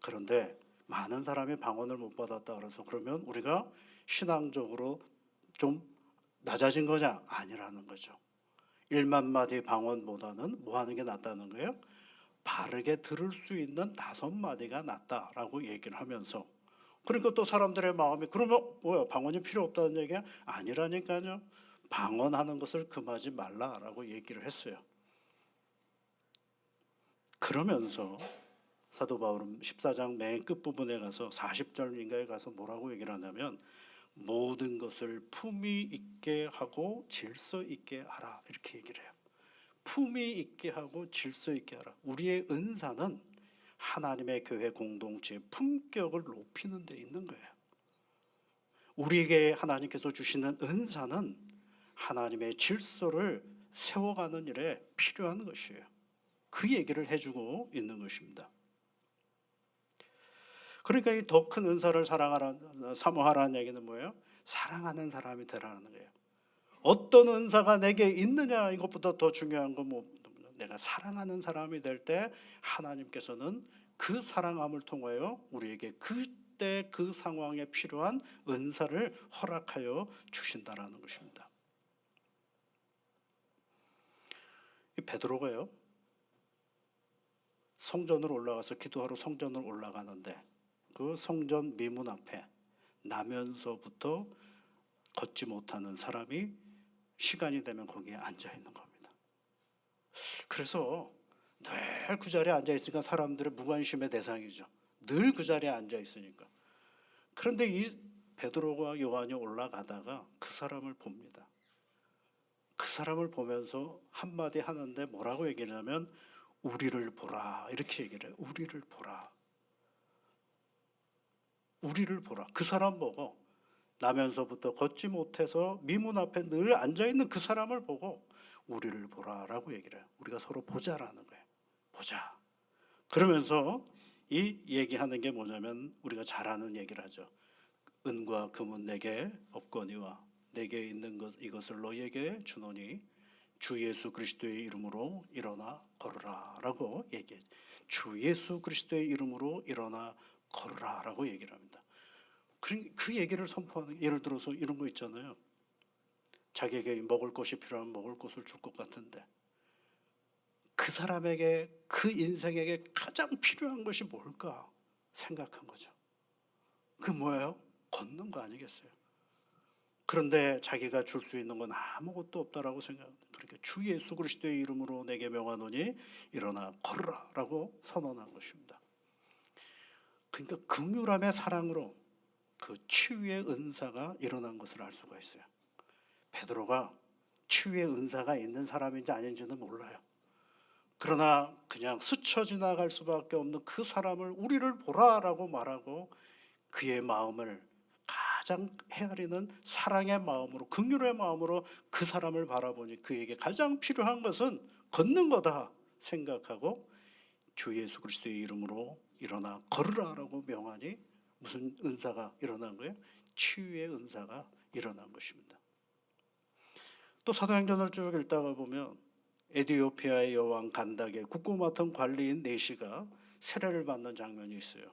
Speaker 1: 그런데 많은 사람이 방언을 못 받았다 그래서 그러면 우리가 신앙적으로 좀 낮아진 거냐? 아니라는 거죠. 1만 마디 방언보다는 뭐 하는 게 낫다는 거예요? 바르게 들을 수 있는 5마디가 낫다라고 얘기를 하면서, 그러니까 또 사람들의 마음이 그러면 뭐야, 방언이 필요 없다는 얘기야? 아니라니까요. 방언하는 것을 금하지 말라라고 얘기를 했어요. 그러면서 사도 바울은 14장 맨 끝부분에 가서 40절인가에 가서 뭐라고 얘기를 하냐면, 모든 것을 품위 있게 하고 질서 있게 하라, 이렇게 얘기를 해요. 품위 있게 하고 질서 있게 하라. 우리의 은사는 하나님의 교회 공동체의 품격을 높이는 데 있는 거예요. 우리에게 하나님께서 주시는 은사는 하나님의 질서를 세워가는 일에 필요한 것이에요. 그 얘기를 해주고 있는 것입니다. 그러니까 이 더 큰 은사를 사모하라는 얘기는 뭐예요? 사랑하는 사람이 되라는 거예요. 어떤 은사가 내게 있느냐, 이것보다 더 중요한 건 뭐, 내가 사랑하는 사람이 될 때 하나님께서는 그 사랑함을 통하여 우리에게 그때 그 상황에 필요한 은사를 허락하여 주신다라는 것입니다. 이 베드로가요, 성전으로 올라가서 기도하러 성전으로 올라가는데 그 성전 미문 앞에 나면서부터 걷지 못하는 사람이 시간이 되면 거기에 앉아 있는 겁니다. 그래서 늘 그 자리에 앉아 있으니까 사람들의 무관심의 대상이죠. 늘 그 자리에 앉아 있으니까. 그런데 이 베드로와 요한이 올라가다가 그 사람을 봅니다. 그 사람을 보면서 한마디 하는데 뭐라고 얘기하냐면, 우리를 보라, 이렇게 얘기를 해요. 우리를 보라. 우리를 보라. 그 사람 보고, 나면서부터 걷지 못해서 미문 앞에 늘 앉아있는 그 사람을 보고 우리를 보라라고 얘기를 해요. 우리가 서로 보자라는 거예요. 보자. 그러면서 이 얘기하는 게 뭐냐면, 우리가 잘 아는 얘기를 하죠. 은과 금은 내게 없거니와 내게 있는 것 이것을 너희에게 주노니 주 예수 그리스도의 이름으로 일어나 걸으라라고 얘기해요. 주 예수 그리스도의 이름으로 일어나 걸으라라고 얘기를 합니다. 그 얘기를 선포하는, 예를 들어서 이런 거 있잖아요. 자기에게 먹을 것이 필요하면 먹을 것을 줄 것 같은데 그 사람에게, 그 인생에게 가장 필요한 것이 뭘까 생각한 거죠. 그 뭐예요? 걷는 거 아니겠어요? 그런데 자기가 줄 수 있는 건 아무것도 없다라고 생각합니다. 그러니까 주 예수 그리스도의 이름으로 내게 명하노니 일어나 걸으라라고 선언한 것입니다. 그러니까 긍휼함의 사랑으로 그 치유의 은사가 일어난 것을 알 수가 있어요. 베드로가 치유의 은사가 있는 사람인지 아닌지는 몰라요. 그러나 그냥 스쳐 지나갈 수밖에 없는 그 사람을 우리를 보라라고 말하고 그의 마음을 가장 헤아리는 사랑의 마음으로, 긍휼의 마음으로 그 사람을 바라보니 그에게 가장 필요한 것은 걷는 거다 생각하고 주 예수 그리스도의 이름으로 일어나 걸으라라고 명하니 무슨 은사가 일어난 거예요? 치유의 은사가 일어난 것입니다. 또 사도행전을 쭉 읽다가 보면 에티오피아의 여왕 간닥의 국고 맡은 관리인 네시가 세례를 받는 장면이 있어요.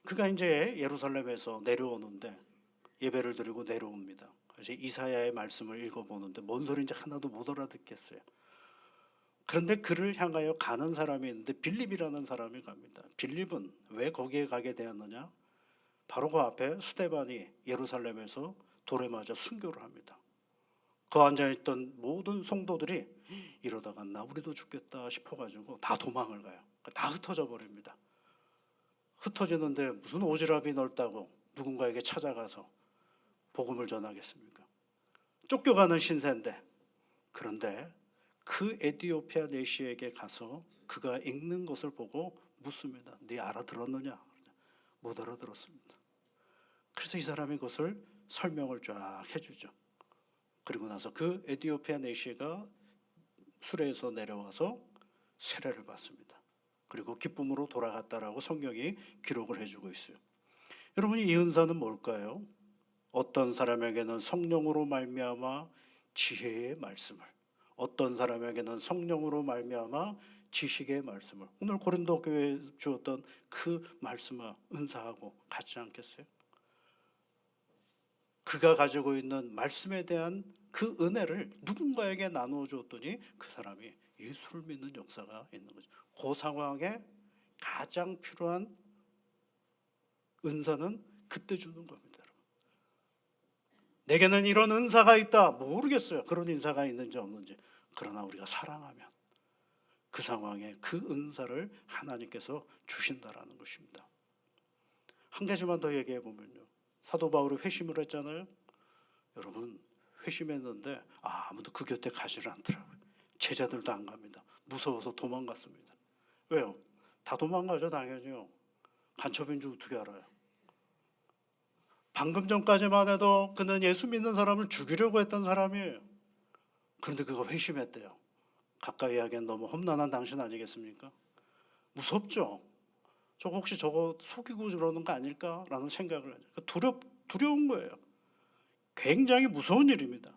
Speaker 1: 그가 이제 예루살렘에서 내려오는데 예배를 드리고 내려옵니다. 그래서 이사야의 말씀을 읽어보는데 뭔 소리인지 하나도 못 알아듣겠어요. 그런데 그를 향하여 가는 사람이 있는데 빌립이라는 사람이 갑니다. 빌립은 왜 거기에 가게 되었느냐? 바로 그 앞에 스데반이 예루살렘에서 돌에 맞아 순교를 합니다. 그 앉아있던 모든 성도들이 이러다가 나 우리도 죽겠다 싶어가지고 다 도망을 가요. 다 흩어져 버립니다. 흩어지는데 무슨 오지랖이 넓다고 누군가에게 찾아가서 복음을 전하겠습니까? 쫓겨가는 신세인데. 그런데 그 에티오피아 내시에게 가서 그가 읽는 것을 보고 묻습니다. 네 알아들었느냐? 못 알아들었습니다. 그래서 이 사람이 그것을 설명을 쫙 해주죠. 그리고 나서 그 에티오피아 내시가 수레에서 내려와서 세례를 받습니다. 그리고 기쁨으로 돌아갔다라고 성경이 기록을 해주고 있어요. 여러분, 이 은사는 뭘까요? 어떤 사람에게는 성령으로 말미암아 지혜의 말씀을, 어떤 사람에게는 성령으로 말미암아 지식의 말씀을 오늘 고린도 교회에 주었던 그 말씀과 은사하고 같지 않겠어요? 그가 가지고 있는 말씀에 대한 그 은혜를 누군가에게 나누어 주었더니 그 사람이 예수를 믿는 역사가 있는 거죠. 그 상황에 가장 필요한 은사는 그때 주는 겁니다. 여러분. 내게는 이런 은사가 있다. 모르겠어요. 그런 은사가 있는지 없는지. 그러나 우리가 사랑하면 그 상황에 그 은사를 하나님께서 주신다라는 것입니다. 한 가지만 더 얘기해 보면요. 사도 바울이 회심을 했잖아요. 여러분 회심했는데 아무도 그 곁에 가지를 않더라고요. 제자들도 안 갑니다. 무서워서 도망갔습니다. 왜요? 다 도망가죠 당연히요. 간첩인 줄 어떻게 알아요? 방금 전까지만 해도 그는 예수 믿는 사람을 죽이려고 했던 사람이에요. 그런데 그가 회심했대요. 가까이 하기엔 너무 험난한 당신 아니겠습니까? 무섭죠. 저거 혹시 저거 속이고 그러는 거 아닐까라는 생각을 하죠. 두려운 거예요. 굉장히 무서운 일입니다.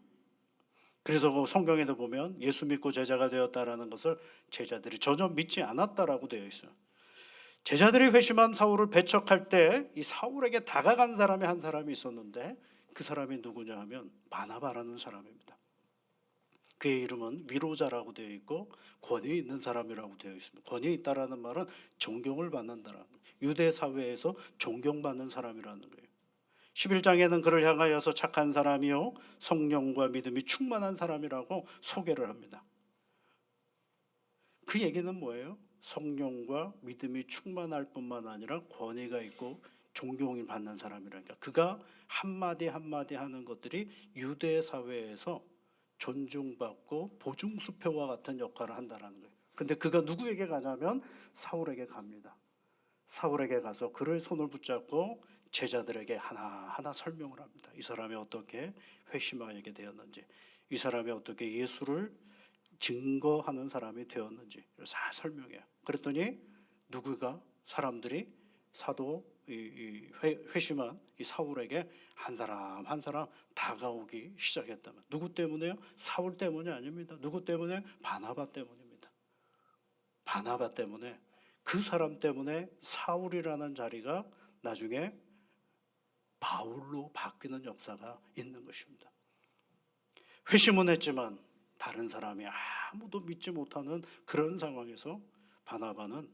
Speaker 1: 그래서 그 성경에도 보면 예수 믿고 제자가 되었다라는 것을 제자들이 전혀 믿지 않았다라고 되어 있어요. 제자들이 회심한 사울을 배척할 때 이 사울에게 다가간 사람이 한 사람이 있었는데 그 사람이 누구냐 하면 바나바라는 사람입니다. 그의 이름은 위로자라고 되어 있고 권위 있는 사람이라고 되어 있습니다. 권위 있다라는 말은 존경을 받는다라는 거예요. 유대 사회에서 존경받는 사람이라는 거예요. 11장에는 그를 향하여서 착한 사람이요 성령과 믿음이 충만한 사람이라고 소개를 합니다. 그 얘기는 뭐예요? 성령과 믿음이 충만할 뿐만 아니라 권위가 있고 존경을 받는 사람이라니까. 그가 한마디 한마디 하는 것들이 유대 사회에서 존중받고 보증수표와 같은 역할을 한다는 거예요. 근데 그가 누구에게 가냐면 사울에게 갑니다. 사울에게 가서 그를 손을 붙잡고 제자들에게 하나하나 설명을 합니다. 이 사람이 어떻게 회심하게 되었는지, 이 사람이 어떻게 예수를 증거하는 사람이 되었는지 다 설명해요. 그랬더니 누구가 사람들이 사도 회심한 이 사울에게 한 사람 한 사람 다가오기 시작했다면 누구 때문에요? 사울 때문이 아닙니다. 누구 때문에? 바나바 때문입니다. 바나바 때문에 그 사람 때문에 사울이라는 자리가 나중에 바울로 바뀌는 역사가 있는 것입니다. 회심은 했지만 다른 사람이 아무도 믿지 못하는 그런 상황에서 바나바는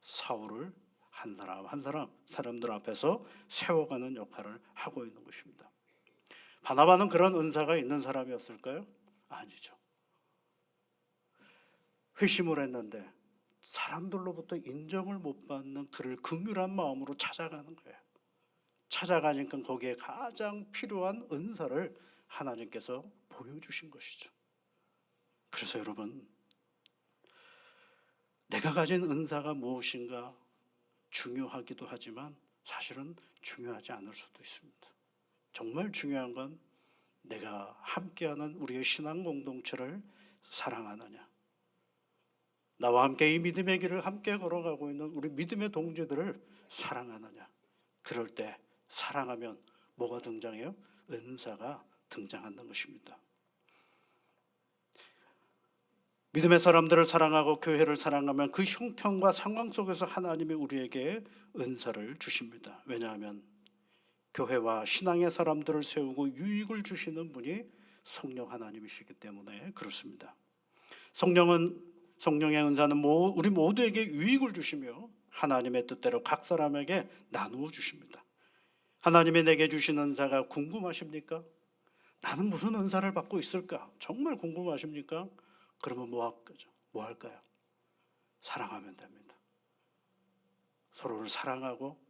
Speaker 1: 사울을 한 사람 한 사람 사람들 앞에서 세워가는 역할을 하고 있는 것입니다. 바나바는 그런 은사가 있는 사람이었을까요? 아니죠. 회심을 했는데 사람들로부터 인정을 못 받는 그를 긍휼한 마음으로 찾아가는 거예요. 찾아가니까 거기에 가장 필요한 은사를 하나님께서 보여주신 것이죠. 그래서 여러분, 내가 가진 은사가 무엇인가 중요하기도 하지만 사실은 중요하지 않을 수도 있습니다. 정말 중요한 건 내가 함께하는 우리의 신앙 공동체를 사랑하느냐, 나와 함께 이 믿음의 길을 함께 걸어가고 있는 우리 믿음의 동지들을 사랑하느냐. 그럴 때 사랑하면 뭐가 등장해요? 은사가 등장하는 것입니다. 믿음의 사람들을 사랑하고 교회를 사랑하면 그 형편과 상황 속에서 하나님이 우리에게 은사를 주십니다. 왜냐하면 교회와 신앙의 사람들을 세우고 유익을 주시는 분이 성령 하나님이시기 때문에 그렇습니다. 성령의 은사는 우리 모두에게 유익을 주시며 하나님의 뜻대로 각 사람에게 나누어 주십니다. 하나님이 내게 주신 은사가 궁금하십니까? 나는 무슨 은사를 받고 있을까? 정말 궁금하십니까? 그러면 뭐 할까요? 사랑하면 됩니다. 서로를 사랑하고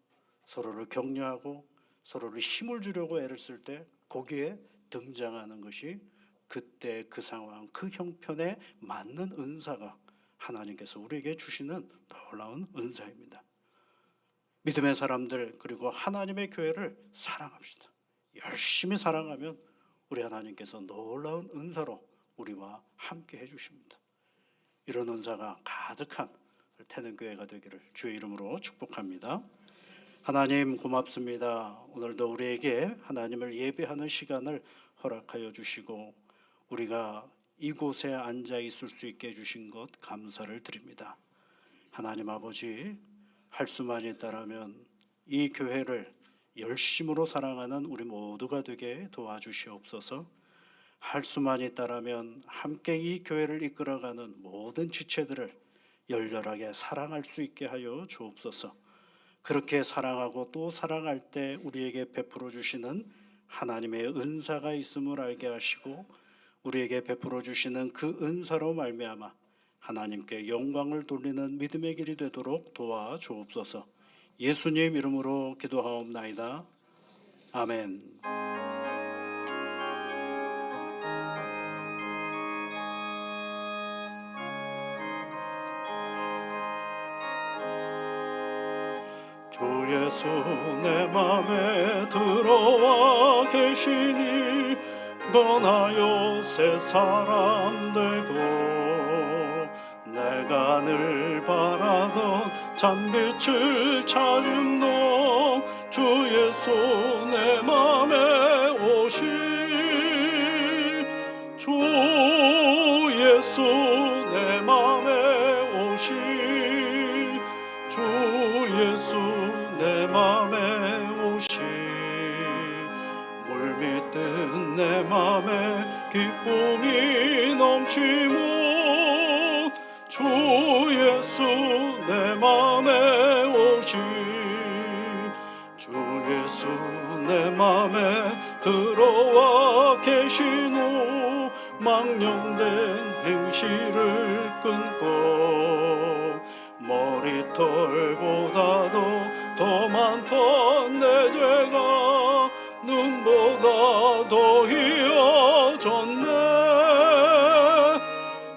Speaker 1: 서로를 격려하고 서로를 힘을 주려고 애를 쓸 때 거기에 등장하는 것이 그때 그 상황 그 형편에 맞는 은사가 하나님께서 우리에게 주시는 놀라운 은사입니다. 믿음의 사람들 그리고 하나님의 교회를 사랑합시다. 열심히 사랑하면 우리 하나님께서 놀라운 은사로 우리와 함께 해주십니다. 이런 은사가 가득한 태능교회가 되기를 주의 이름으로 축복합니다. 하나님 고맙습니다. 오늘도 우리에게 하나님을 예배하는 시간을 허락하여 주시고 우리가 이곳에 앉아 있을 수 있게 해주신 것 감사를 드립니다. 하나님 아버지, 할 수만 있다라면 이 교회를 열심으로 사랑하는 우리 모두가 되게 도와주시옵소서. 할 수만 있다라면 함께 이 교회를 이끌어가는 모든 지체들을 열렬하게 사랑할 수 있게 하여 주옵소서. 그렇게 사랑하고 또 사랑할 때 우리에게 베풀어 주시는 하나님의 은사가 있음을 알게 하시고 우리에게 베풀어 주시는 그 은사로 말미암아 하나님께 영광을 돌리는 믿음의 길이 되도록 도와 주옵소서. 예수님 이름으로 기도하옵나이다. 아멘. 주 예수 내 맘에 들어와 계시니 번하여 새 사람 되고 내가 늘 바라던 참빛을 찾음도 주 예수 내 맘에 오시 주 예수 내 맘에 오시 주 예수 내 맘에 오시 물밀듯 내 맘에 기쁨이 넘치고 주 예수 내 맘에 오시 주 예수 내 맘에 들어와 계시노 망령된 행실을 끊고 머리털보다도 더 많던 내 죄가 눈보다 더 희어졌네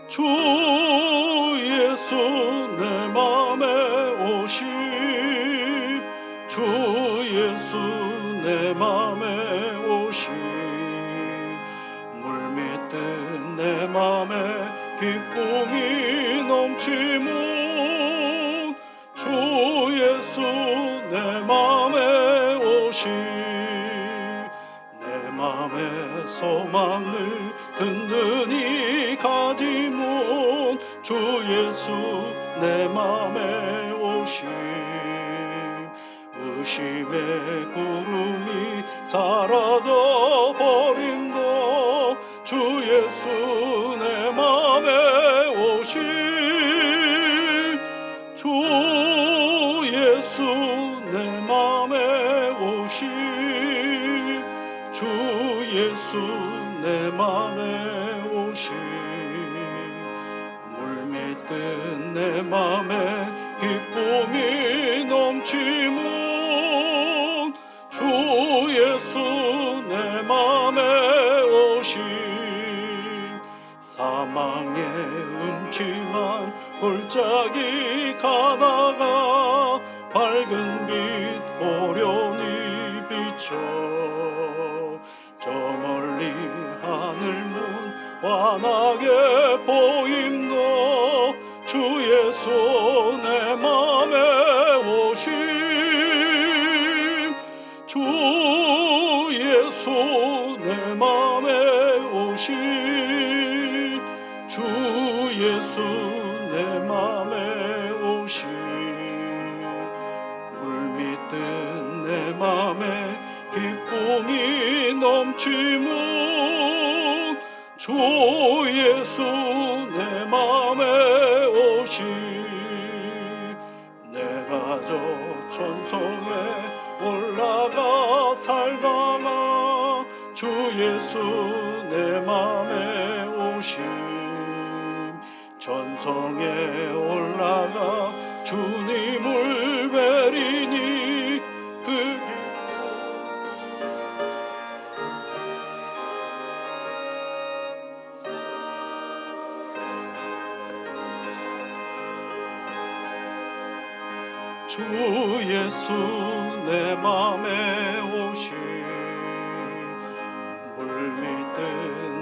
Speaker 1: 주 예수 내 맘에 오시 주 예수 내 맘에 오시 물밀듯 내 맘에 기쁨이 넘치면 주 예수 내 맘에 오시 내 맘의 소망을 든든히 가지면 주 예수 내 맘에 오시 의심의 구름이 사라져 버린도 주 예수 내 맘에 오시 주 예수 내 맘에 오시 주 예수 내 맘에 오시 물밀듯 내 맘에 기쁨이 넘치면 주 예수 내 맘에 오시 사망의 음침한 골짜기 가다가 밝은 빛 오련히 비춰 저 멀리 하늘문 환하게 보임도 주 예수 내 맘에 오심 주 예수 내 맘에 오심 주 예수 내 맘에 오심 물밀듯 내 맘에 기쁨이 넘치면 주 예수 내 맘에 오시 내가 저 천성에 올라가 살다가 주 예수 내 맘에 오시 천성에 올라가 주님을 뵈리니 그 주 예수 내 맘에 오시 물밀듯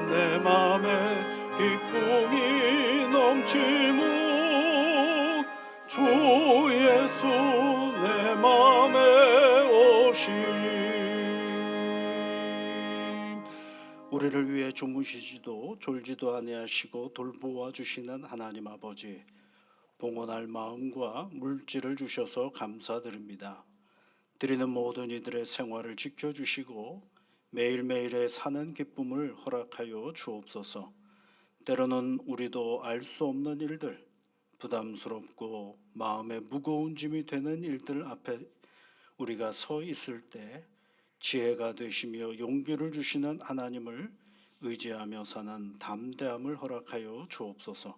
Speaker 1: 내 맘에 기쁨이 넘치면 주 예수 내 맘에 오시 우리를 위해 주무시지도 졸지도 아니하시고 돌보아 주시는 하나님 아버지, 봉헌할 마음과 물질을 주셔서 감사드립니다. 드리는 모든 이들의 생활을 지켜주시고 매일매일의 사는 기쁨을 허락하여 주옵소서. 때로는 우리도 알 수 없는 일들, 부담스럽고 마음에 무거운 짐이 되는 일들 앞에 우리가 서 있을 때 지혜가 되시며 용기를 주시는 하나님을 의지하며 사는 담대함을 허락하여 주옵소서.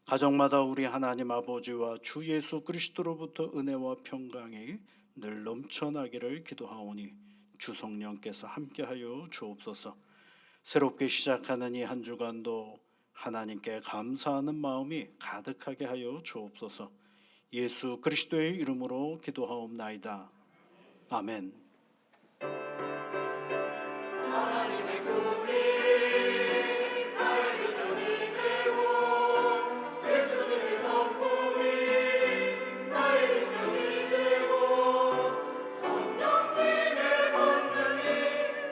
Speaker 1: 가정마다 우리 하나님 아버지와 주 예수 그리스도로부터 은혜와 평강이 늘 넘쳐나기를 기도하오니 주 성령께서 함께하여 주옵소서. 새롭게 시작하는 이 한 주간도 하나님께 감사하는 마음이 가득하게 하여 주옵소서. 예수 그리스도의 이름으로 기도하옵나이다. 아멘.
Speaker 3: 하나님의 꿈이 나의 비전이 되고 예수님의 성품이 나의 능력이 되고 성령님의 권능이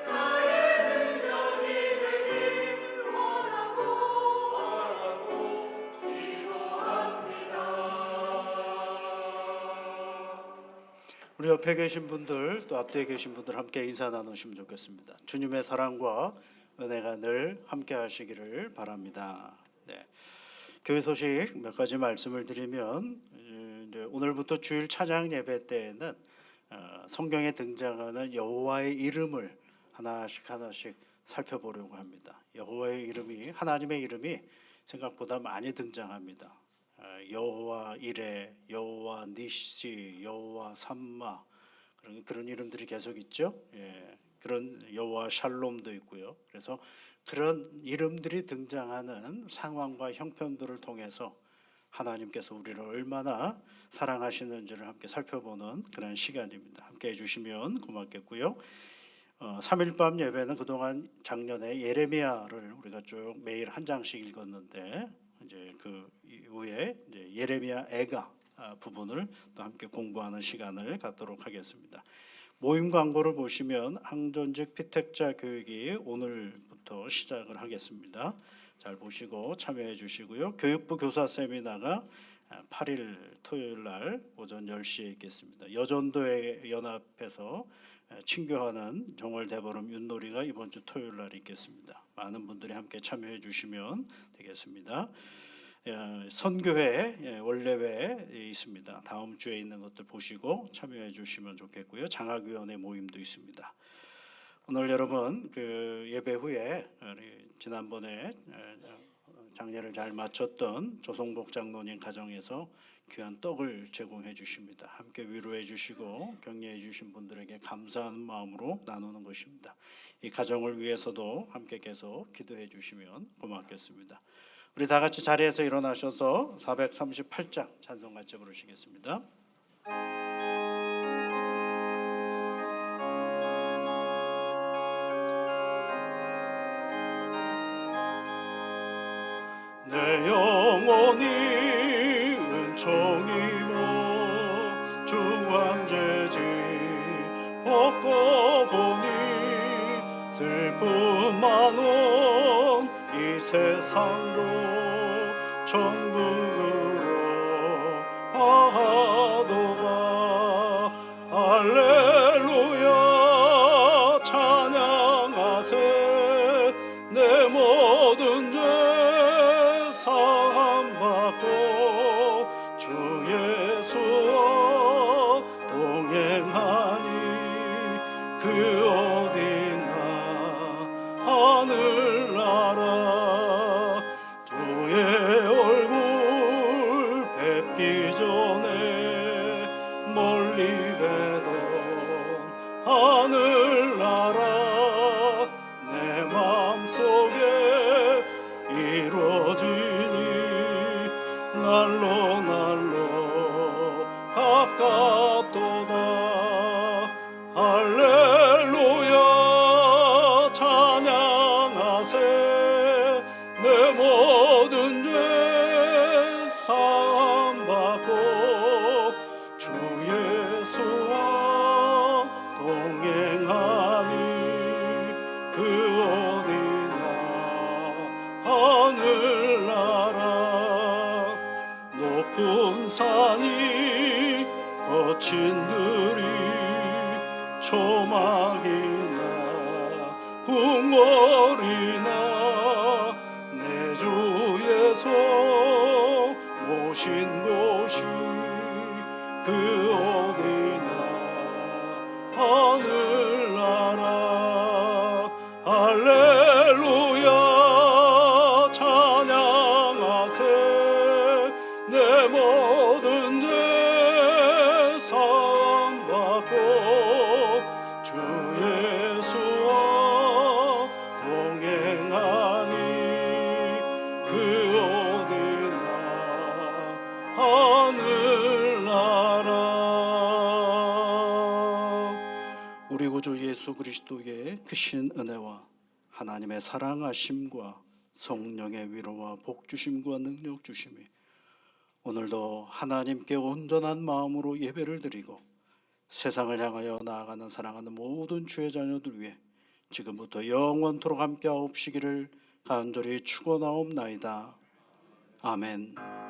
Speaker 3: 나의 능력이 되길 원하고 기도합니다.
Speaker 1: 우리 옆에 계신 분들 또 앞뒤에 계신 분들 함께 인사 나누시면 좋겠습니다. 주님의 사랑과 은혜가 늘 함께 하시기를 바랍니다. 네. 교회 소식 몇 가지 말씀을 드리면 이제 오늘부터 주일 찬양 예배 때에는 성경에 등장하는 여호와의 이름을 하나씩 살펴보려고 합니다. 여호와의 이름이, 하나님의 이름이 생각보다 많이 등장합니다. 여호와 이레, 여호와 니시, 여호와 삼마, 그런 이름들이 계속 있죠. 그런 여호와 샬롬도 있고요. 그래서 그런 이름들이 등장하는 상황과 형편들을 통해서 하나님께서 우리를 얼마나 사랑하시는지를 함께 살펴보는 그런 시간입니다. 함께 해주시면 고맙겠고요. 3일 밤 예배는 그동안 작년에 예레미야를 우리가 쭉 매일 한 장씩 읽었는데 이제 그 이후에 이제 예레미야 애가 부분을 또 함께 공부하는 시간을 갖도록 하겠습니다. 모임 광고를 보시면 항전직 피택자 교육이 오늘부터 시작을 하겠습니다. 잘 보시고 참여해 주시고요. 교육부 교사 세미나가 8일 토요일 날 오전 10시에 있겠습니다. 여전도의 연합에서 친교하는 정월 대보름 윷놀이가 이번 주 토요일 날 있겠습니다. 많은 분들이 함께 참여해 주시면 되겠습니다. 선교회 원래회 있습니다. 다음 주에 있는 것들 보시고 참여해 주시면 좋겠고요. 장학위원회 모임도 있습니다. 오늘 여러분 그 예배 후에 지난번에 장례를 잘 마쳤던 조성복 장로님 가정에서 귀한 떡을 제공해 주십니다. 함께 위로해 주시고 격려해 주신 분들에게 감사하는 마음으로 나누는 것입니다. 이 가정을 위해서도 함께 계속 기도해 주시면 고맙겠습니다. 우리 다 같이 자리에서 일어나셔서 438장 찬송 같이 부르시겠습니다. 내 영혼이 은총이모 중황제지 벗고 보니 슬픈 만원 이 세상도 천국으로 하도다. 할렐루야 찬양하세. 내 모든 죄 사함받고 주 예수와 동행하니 그 어디나 하늘나라. 주의 얼굴 뵙기 전에 멀리 뵈던 하늘나라 내 마음속에 이루어지니 날로 가깝도다. 할렐루야 찬양하세. 낙이나 궁궐이나 내 주에서 모신 곳이 그 어디나 하늘나라 할렐루야 찬양하세 내 모든 죄 사함받고 주 예수와 동행하니 그 어디나 하늘나라. 우리 구주 예수 그리스도의 크신 은혜와 하나님의 사랑하심과 성령의 위로와 복 주심과 능력 주심이 오늘도 하나님께 온전한 마음으로 예배를 드리고 세상을 향하여 나아가는 사랑하는 모든 주의 자녀들 위해 지금부터 영원토록 함께하옵시기를 간절히 축원하옵나이다. 아멘.